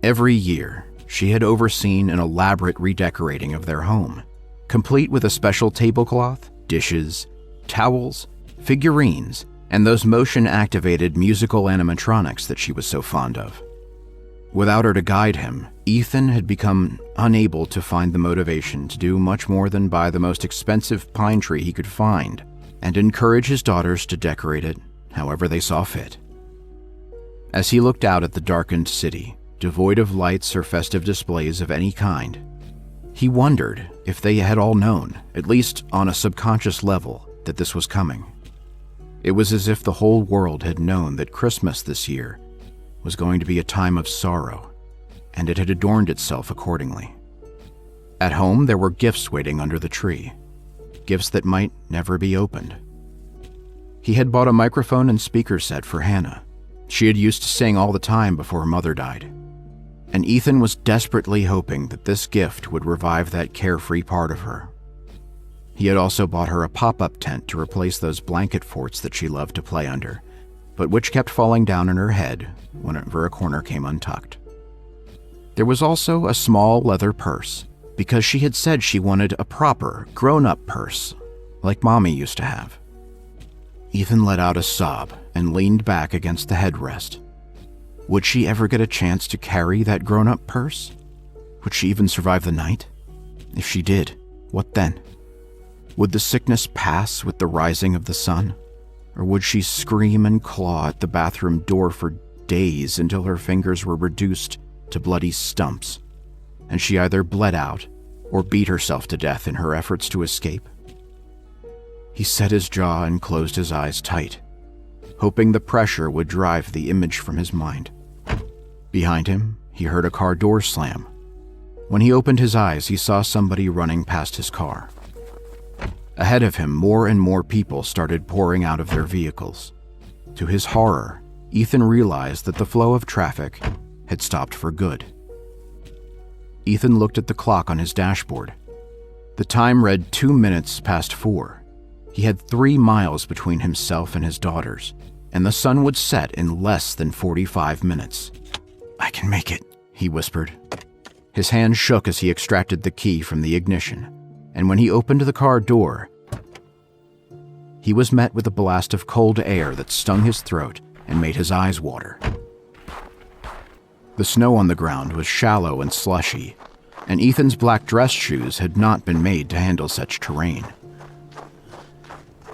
Every year, she had overseen an elaborate redecorating of their home, complete with a special tablecloth, dishes, towels, figurines, and those motion-activated musical animatronics that she was so fond of. Without her to guide him, Ethan had become unable to find the motivation to do much more than buy the most expensive pine tree he could find and encourage his daughters to decorate it however they saw fit. As he looked out at the darkened city, devoid of lights or festive displays of any kind, he wondered if they had all known, at least on a subconscious level, that this was coming. It was as if the whole world had known that Christmas this year was going to be a time of sorrow, and it had adorned itself accordingly. At home, there were gifts waiting under the tree, gifts that might never be opened. He had bought a microphone and speaker set for Hannah. She had used to sing all the time before her mother died, and Ethan was desperately hoping that this gift would revive that carefree part of her. He had also bought her a pop-up tent to replace those blanket forts that she loved to play under, but which kept falling down on her head whenever a corner came untucked. There was also a small leather purse, because she had said she wanted a proper, grown-up purse, like Mommy used to have. Ethan let out a sob and leaned back against the headrest. Would she ever get a chance to carry that grown-up purse? Would she even survive the night? If she did, what then? Would the sickness pass with the rising of the sun? Or would she scream and claw at the bathroom door for days until her fingers were reduced to bloody stumps, and she either bled out or beat herself to death in her efforts to escape? He set his jaw and closed his eyes tight, hoping the pressure would drive the image from his mind. Behind him, he heard a car door slam. When he opened his eyes, he saw somebody running past his car. Ahead of him, more and more people started pouring out of their vehicles. To his horror, Ethan realized that the flow of traffic had stopped for good. Ethan looked at the clock on his dashboard. The time read 2 minutes past 4. He had 3 miles between himself and his daughters, and the sun would set in less than 45 minutes. "I can make it," he whispered. His hand shook as he extracted the key from the ignition, and when he opened the car door, he was met with a blast of cold air that stung his throat and made his eyes water. The snow on the ground was shallow and slushy, and Ethan's black dress shoes had not been made to handle such terrain.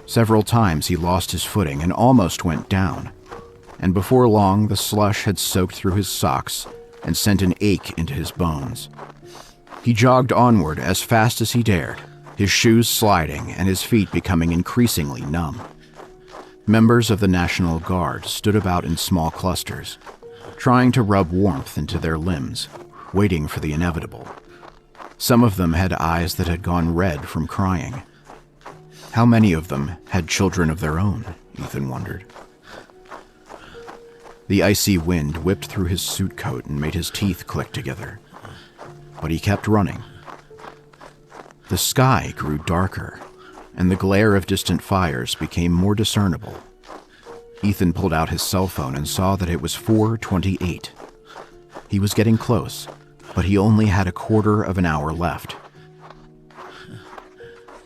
Several times he lost his footing and almost went down, and before long the slush had soaked through his socks and sent an ache into his bones. He jogged onward as fast as he dared, his shoes sliding and his feet becoming increasingly numb. Members of the National Guard stood about in small clusters, trying to rub warmth into their limbs, waiting for the inevitable. Some of them had eyes that had gone red from crying. How many of them had children of their own, Ethan wondered. The icy wind whipped through his suit coat and made his teeth click together, but he kept running. The sky grew darker, and the glare of distant fires became more discernible. Ethan pulled out his cell phone and saw that it was 4:28. He was getting close, but he only had a quarter of an hour left.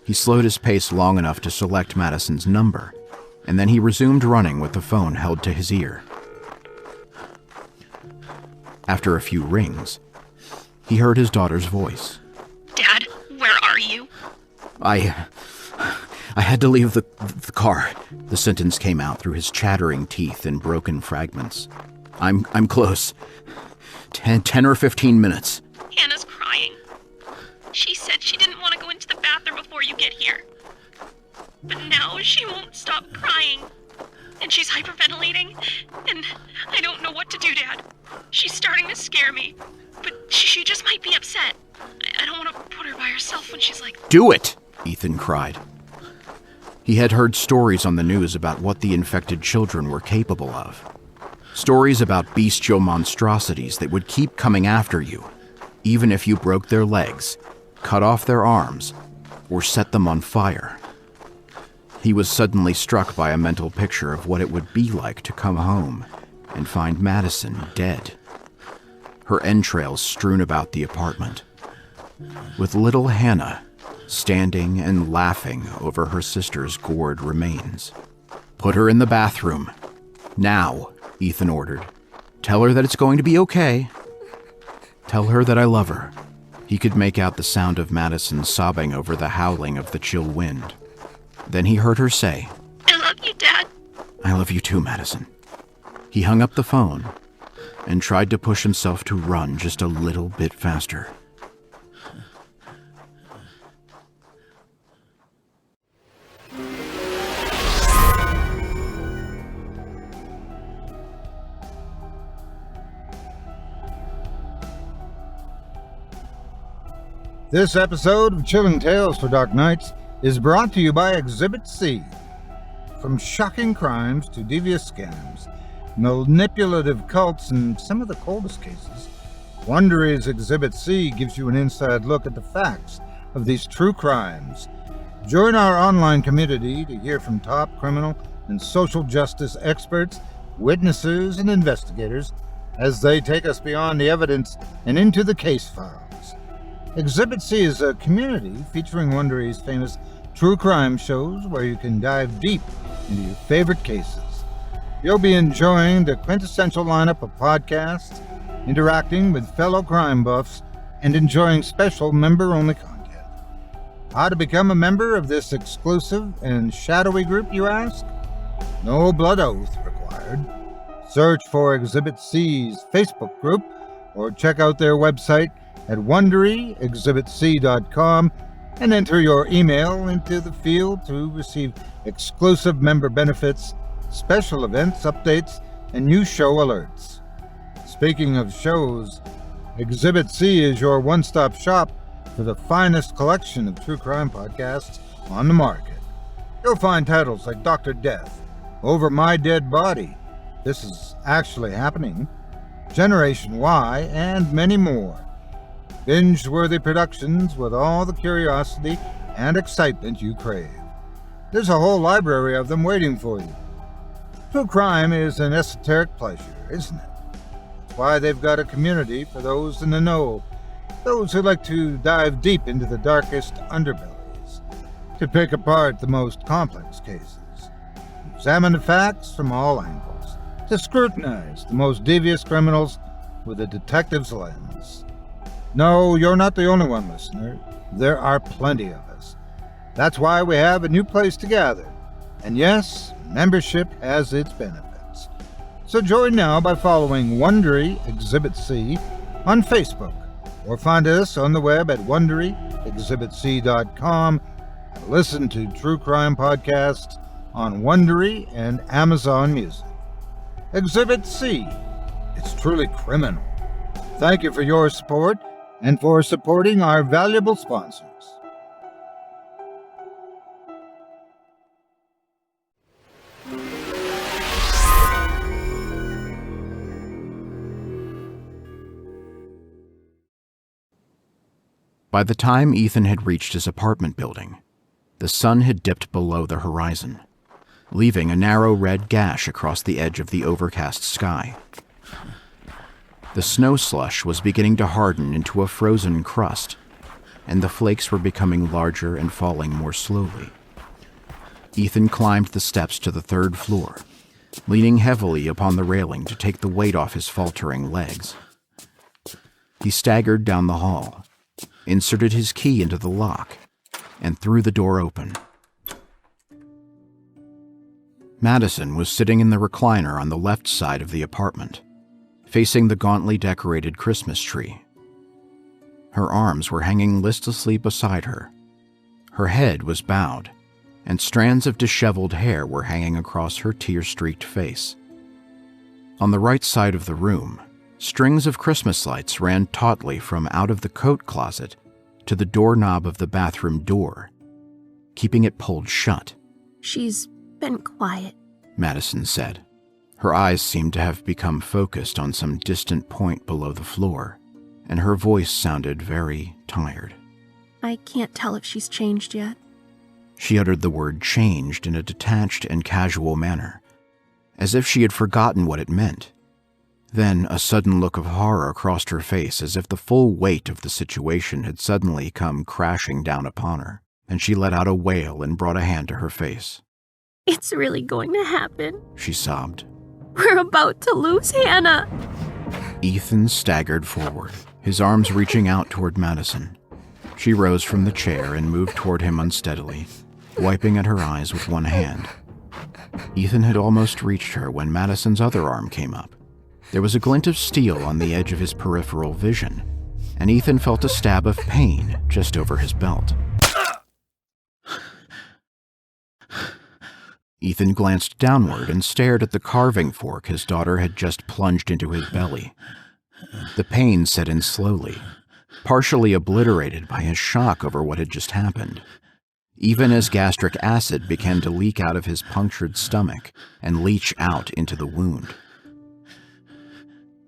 He slowed his pace long enough to select Madison's number, and then he resumed running with the phone held to his ear. After a few rings, he heard his daughter's voice. Dad, where are you? I had to leave the car. The sentence came out through his chattering teeth in broken fragments. I'm close. 10 or 15 minutes. Hannah's crying. She said she didn't want to go into the bathroom before you get here. But now she won't stop crying. And she's hyperventilating. And I don't know what to do, Dad. She's starting to scare me. But she just might be upset. I don't want to put her by herself when she's like... Do it! Ethan cried. He had heard stories on the news about what the infected children were capable of. Stories about bestial monstrosities that would keep coming after you, even if you broke their legs, cut off their arms, or set them on fire. He was suddenly struck by a mental picture of what it would be like to come home and find Madison dead. Her entrails strewn about the apartment, with little Hannah standing and laughing over her sister's gored remains. Put her in the bathroom. Now, Ethan ordered. Tell her that it's going to be okay. Tell her that I love her. He could make out the sound of Madison sobbing over the howling of the chill wind. Then he heard her say, I love you, Dad. I love you too, Madison. He hung up the phone and tried to push himself to run just a little bit faster. This episode of Chilling Tales for Dark Nights is brought to you by Exhibit C. From shocking crimes to devious scams, manipulative cults, and some of the coldest cases, Wondery's Exhibit C gives you an inside look at the facts of these true crimes. Join our online community to hear from top criminal and social justice experts, witnesses, and investigators as they take us beyond the evidence and into the case files. Exhibit C is a community featuring Wondery's famous true crime shows where you can dive deep into your favorite cases. You'll be enjoying the quintessential lineup of podcasts, interacting with fellow crime buffs, and enjoying special member-only content. How to become a member of this exclusive and shadowy group, you ask? No blood oath required. Search for Exhibit C's Facebook group or check out their website at WonderyExhibitC.com and enter your email into the field to receive exclusive member benefits, special events, updates, and new show alerts. Speaking of shows, Exhibit C is your one-stop shop for the finest collection of true crime podcasts on the market. You'll find titles like Dr. Death, Over My Dead Body, This Is Actually Happening, Generation Y, and many more. Binge-worthy productions with all the curiosity and excitement you crave. There's a whole library of them waiting for you. True crime is an esoteric pleasure, isn't it? That's why they've got a community for those in the know, those who like to dive deep into the darkest underbellies, to pick apart the most complex cases, examine the facts from all angles, to scrutinize the most devious criminals with a detective's lens. No, you're not the only one, listener. There are plenty of us. That's why we have a new place to gather. And yes, membership has its benefits. So join now by following Wondery Exhibit C on Facebook, or find us on the web at WonderyExhibitC.com and listen to true crime podcasts on Wondery and Amazon Music. Exhibit C. It's truly criminal. Thank you for your support and for supporting our valuable sponsors. By the time Ethan had reached his apartment building, the sun had dipped below the horizon, leaving a narrow red gash across the edge of the overcast sky. The snow slush was beginning to harden into a frozen crust, and the flakes were becoming larger and falling more slowly. Ethan climbed the steps to the 3rd floor, leaning heavily upon the railing to take the weight off his faltering legs. He staggered down the hall, inserted his key into the lock, and threw the door open. Madison was sitting in the recliner on the left side of the apartment, facing the gauntly decorated Christmas tree. Her arms were hanging listlessly beside her. Her head was bowed, and strands of disheveled hair were hanging across her tear-streaked face. On the right side of the room, strings of Christmas lights ran tautly from out of the coat closet to the doorknob of the bathroom door, keeping it pulled shut. She's been quiet, Madison said. Her eyes seemed to have become focused on some distant point below the floor, and her voice sounded very tired. I can't tell if she's changed yet. She uttered the word changed in a detached and casual manner, as if she had forgotten what it meant. Then a sudden look of horror crossed her face, as if the full weight of the situation had suddenly come crashing down upon her, and she let out a wail and brought a hand to her face. It's really going to happen, she sobbed. We're about to lose Hannah. Ethan staggered forward, his arms reaching out toward Madison. She rose from the chair and moved toward him unsteadily, wiping at her eyes with one hand. Ethan had almost reached her when Madison's other arm came up. There was a glint of steel on the edge of his peripheral vision, and Ethan felt a stab of pain just over his belt. Ethan glanced downward and stared at the carving fork his daughter had just plunged into his belly. The pain set in slowly, partially obliterated by his shock over what had just happened, even as gastric acid began to leak out of his punctured stomach and leach out into the wound.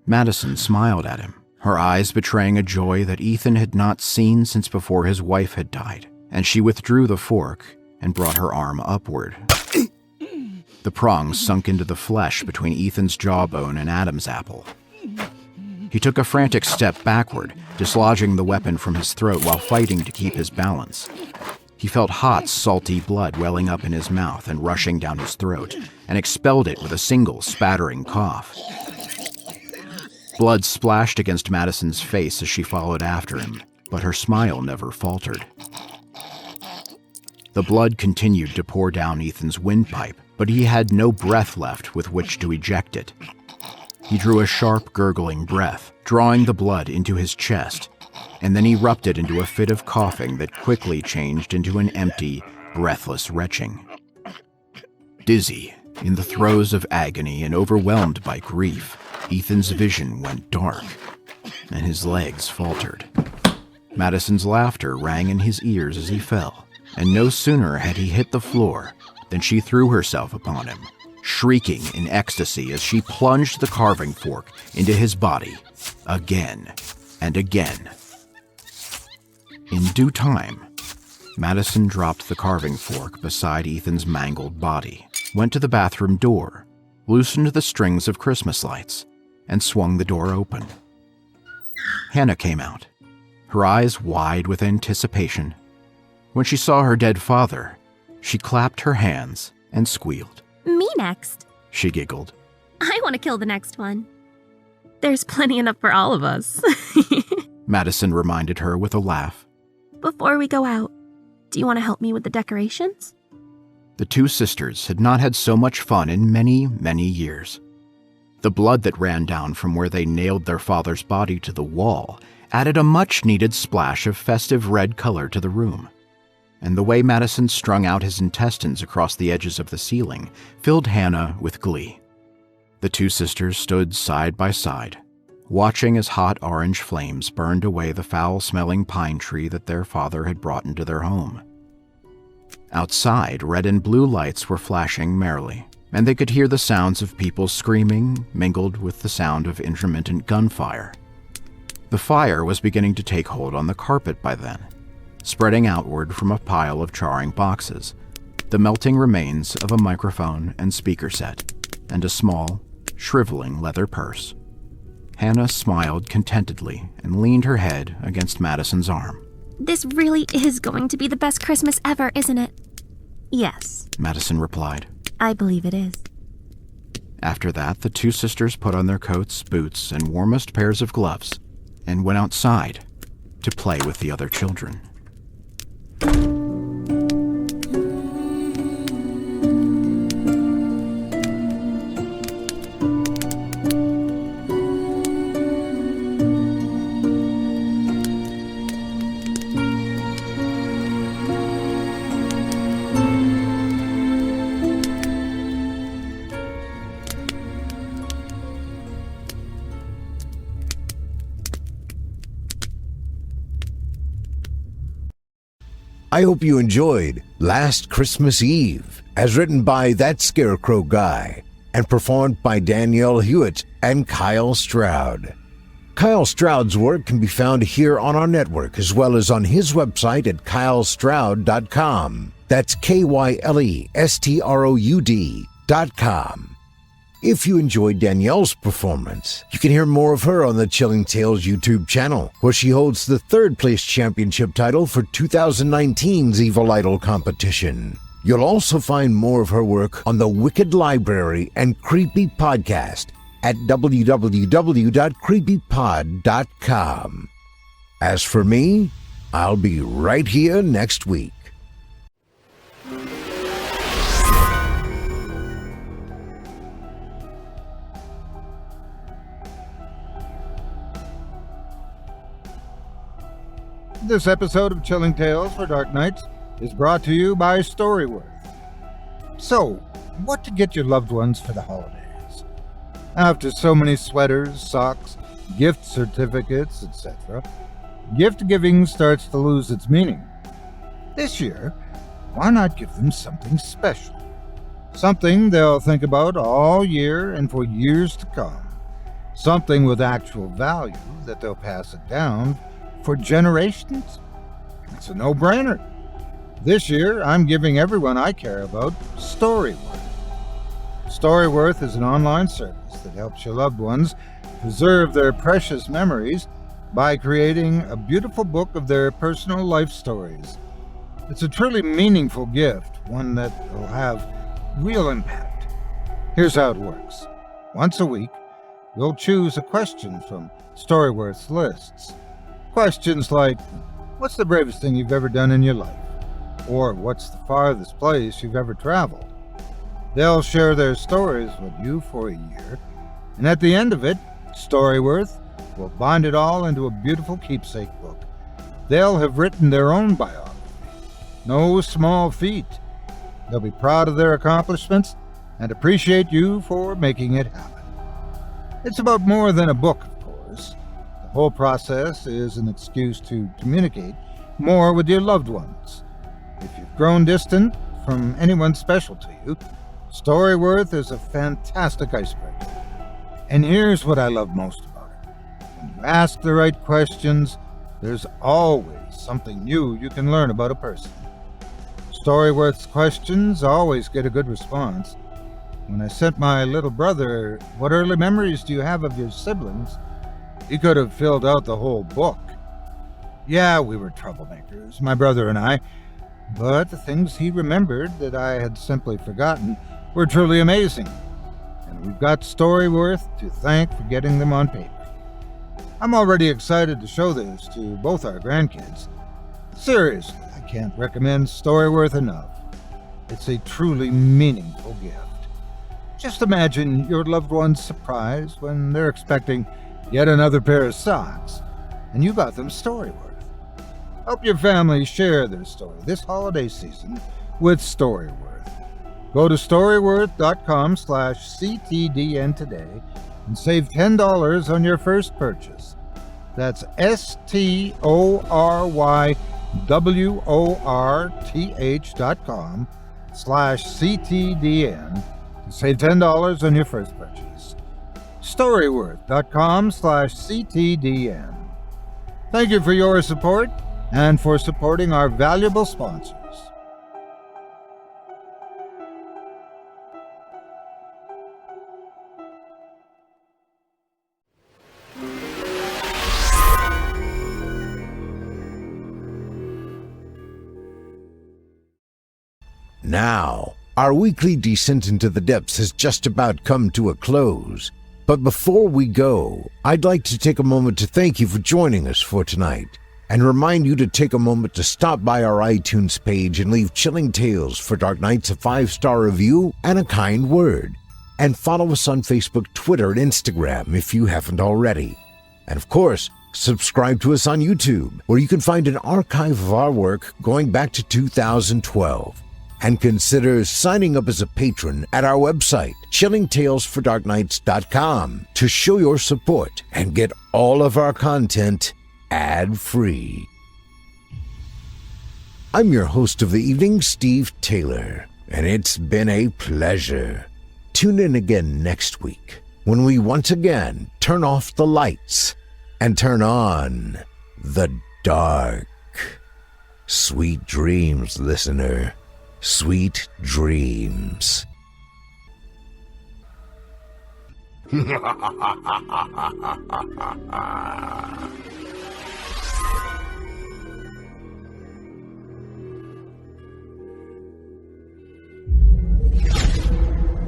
Madison smiled at him, her eyes betraying a joy that Ethan had not seen since before his wife had died, and she withdrew the fork and brought her arm upward. The prongs sunk into the flesh between Ethan's jawbone and Adam's apple. He took a frantic step backward, dislodging the weapon from his throat while fighting to keep his balance. He felt hot, salty blood welling up in his mouth and rushing down his throat, and expelled it with a single spattering cough. Blood splashed against Madison's face as she followed after him, but her smile never faltered. The blood continued to pour down Ethan's windpipe, but he had no breath left with which to eject it. He drew a sharp, gurgling breath, drawing the blood into his chest, and then erupted into a fit of coughing that quickly changed into an empty, breathless retching. Dizzy, in the throes of agony and overwhelmed by grief, Ethan's vision went dark, and his legs faltered. Madison's laughter rang in his ears as he fell, and no sooner had he hit the floor than she threw herself upon him, shrieking in ecstasy as she plunged the carving fork into his body, again and again. In due time, Madison dropped the carving fork beside Ethan's mangled body, went to the bathroom door, loosened the strings of Christmas lights, and swung the door open. Hannah came out, her eyes wide with anticipation. When she saw her dead father, she clapped her hands and squealed. Me next. She giggled. I want to kill the next one. There's plenty enough for all of us. Madison reminded her with a laugh. Before we go out, do you want to help me with the decorations? The two sisters had not had so much fun in many, many years. The blood that ran down from where they nailed their father's body to the wall added a much-needed splash of festive red color to the room, and the way Madison strung out his intestines across the edges of the ceiling filled Hannah with glee. The two sisters stood side by side, watching as hot orange flames burned away the foul-smelling pine tree that their father had brought into their home. Outside, red and blue lights were flashing merrily, and they could hear the sounds of people screaming mingled with the sound of intermittent gunfire. The fire was beginning to take hold on the carpet by then, spreading outward from a pile of charring boxes, the melting remains of a microphone and speaker set, and a small, shriveling leather purse. Hannah smiled contentedly and leaned her head against Madison's arm. This really is going to be the best Christmas ever, isn't it? Yes, Madison replied. I believe it is. After that, the two sisters put on their coats, boots, and warmest pairs of gloves and went outside to play with the other children. I hope you enjoyed Last Christmas Eve, as written by That Scarecrow Guy, and performed by Danielle Hewitt and Kyle Stroud. Kyle Stroud's work can be found here on our network, as well as on his website at kylestroud.com. That's KYLESTROUD.com. If you enjoyed Danielle's performance, you can hear more of her on the Chilling Tales YouTube channel, where she holds the third place championship title for 2019's Evil Idol competition. You'll also find more of her work on the Wicked Library and Creepy Podcast at www.creepypod.com. As for me, I'll be right here next week. This episode of Chilling Tales for Dark Nights is brought to you by Storyworth. So, what to get your loved ones for the holidays? After so many sweaters, socks, gift certificates, etc., gift giving starts to lose its meaning. This year, why not give them something special? Something they'll think about all year and for years to come. Something with actual value that they'll pass it down for generations? It's a no-brainer. This year, I'm giving everyone I care about Storyworth. Storyworth is an online service that helps your loved ones preserve their precious memories by creating a beautiful book of their personal life stories. It's a truly meaningful gift, one that will have real impact. Here's how it works. Once a week, you'll choose a question from Storyworth's lists. Questions like, what's the bravest thing you've ever done in your life? Or what's the farthest place you've ever traveled? They'll share their stories with you for a year, and at the end of it, Storyworth will bind it all into a beautiful keepsake book. They'll have written their own biography. No small feat. They'll be proud of their accomplishments and appreciate you for making it happen. It's about more than a book, of course. The whole process is an excuse to communicate more with your loved ones. If you've grown distant from anyone special to you, Storyworth is a fantastic icebreaker. And here's what I love most about it. When you ask the right questions, there's always something new you can learn about a person. Storyworth's questions always get a good response. When I sent my little brother, what early memories do you have of your siblings? He could have filled out the whole book. Yeah, we were troublemakers, my brother and I, but the things he remembered that I had simply forgotten were truly amazing. And we've got Storyworth to thank for getting them on paper. I'm already excited to show this to both our grandkids. Seriously, I can't recommend Storyworth enough. It's a truly meaningful gift. Just imagine your loved one's surprise when they're expecting yet another pair of socks, and you got them Storyworth. Help your family share their story this holiday season with Storyworth. Go to storyworth.com/ctdn today and save $10 on your first purchase. That's storyworth.com/ctdn to save $10 on your first purchase. storyworth.com/ctdn. Thank you for your support and for supporting our valuable sponsors. Now, our weekly descent into the depths has just about come to a close. But before we go, I'd like to take a moment to thank you for joining us for tonight, and remind you to take a moment to stop by our iTunes page and leave Chilling Tales for Dark Nights a 5-star review and a kind word. And follow us on Facebook, Twitter, and Instagram if you haven't already. And of course, subscribe to us on YouTube, where you can find an archive of our work going back to 2012. And consider signing up as a patron at our website, chillingtalesfordarknights.com, to show your support and get all of our content ad-free. I'm your host of the evening, Steve Taylor, and it's been a pleasure. Tune in again next week when we once again turn off the lights and turn on the dark. Sweet dreams, listener. Sweet dreams.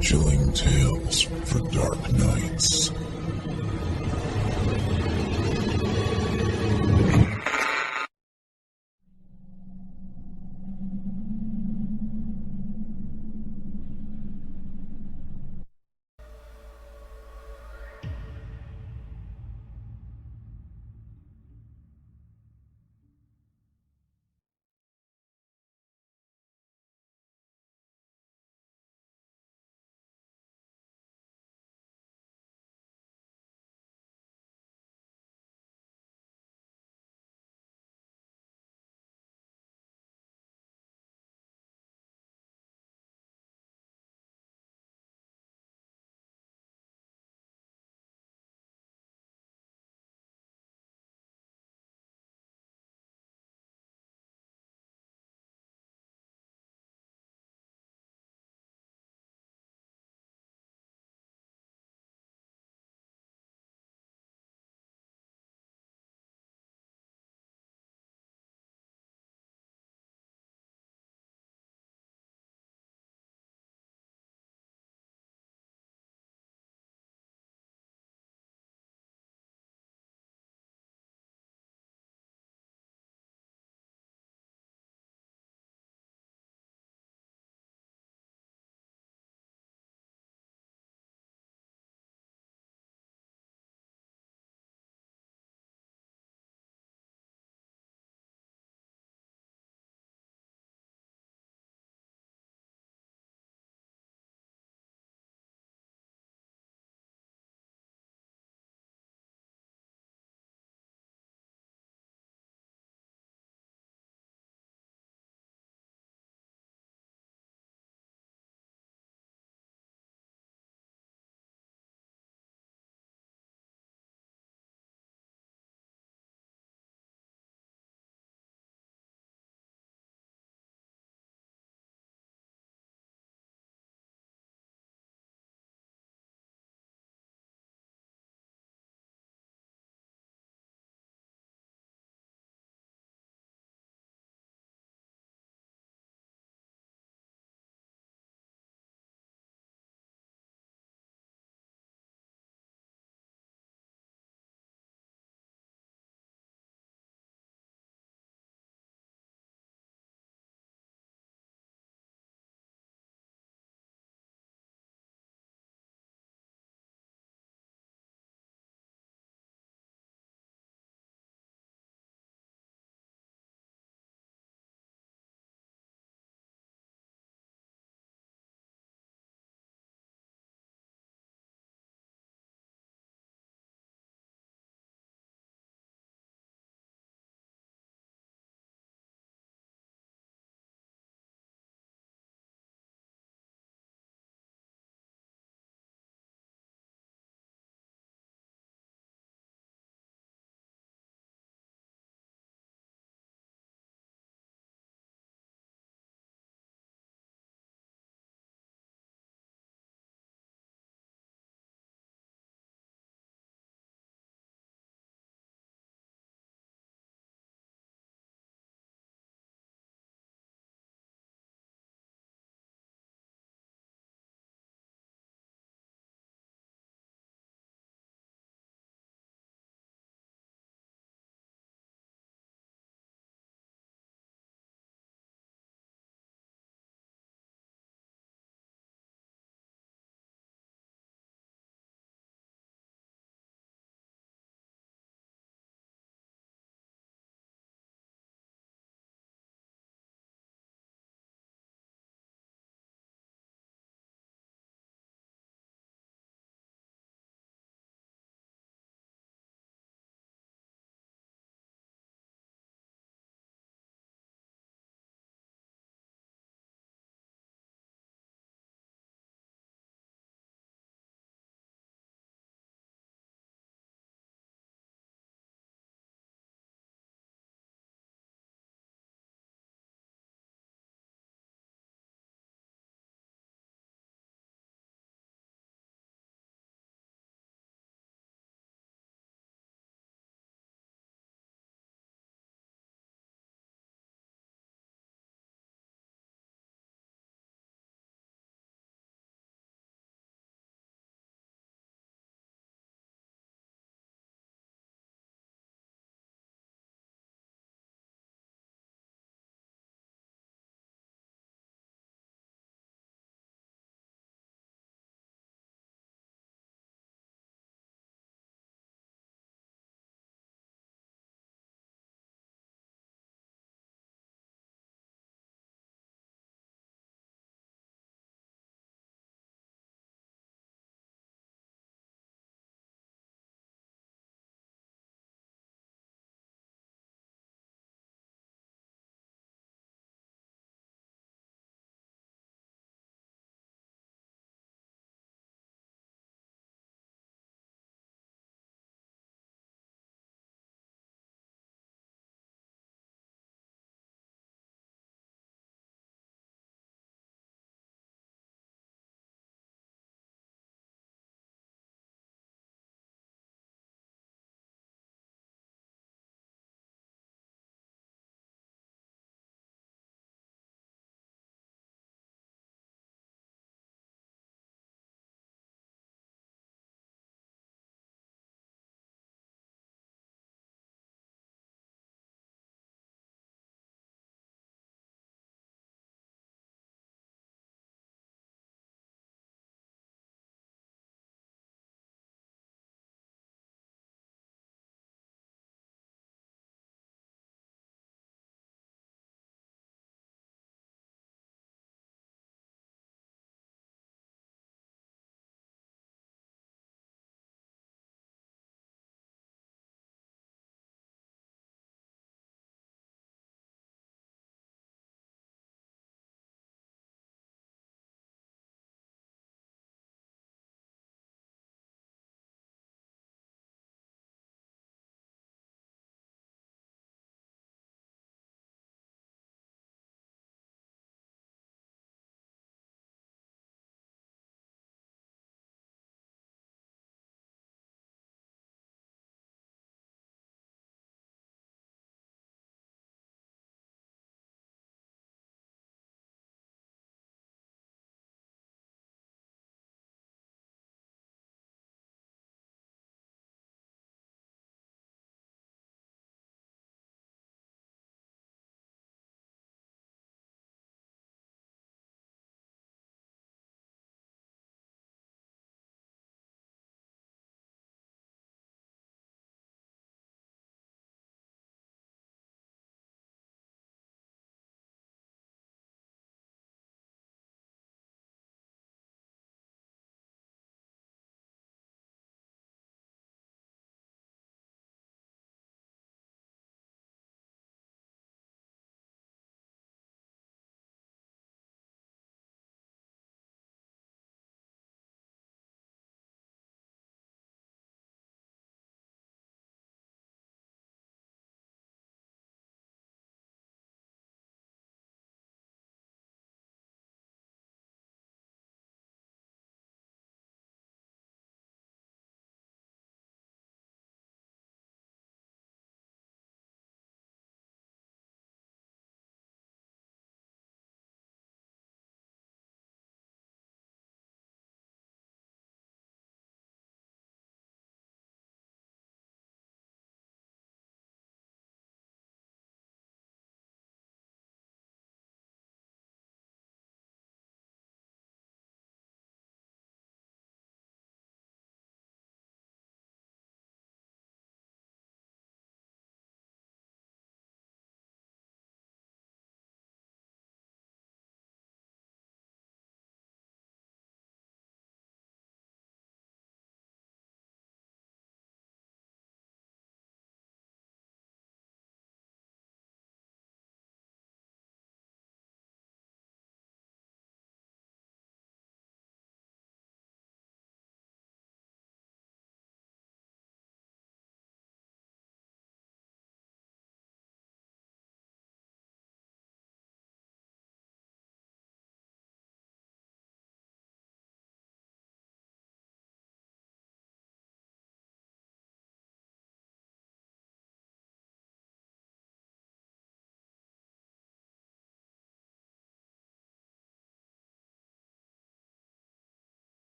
Chilling Tales for Dark Nights.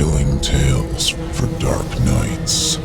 Chilling tales for dark nights.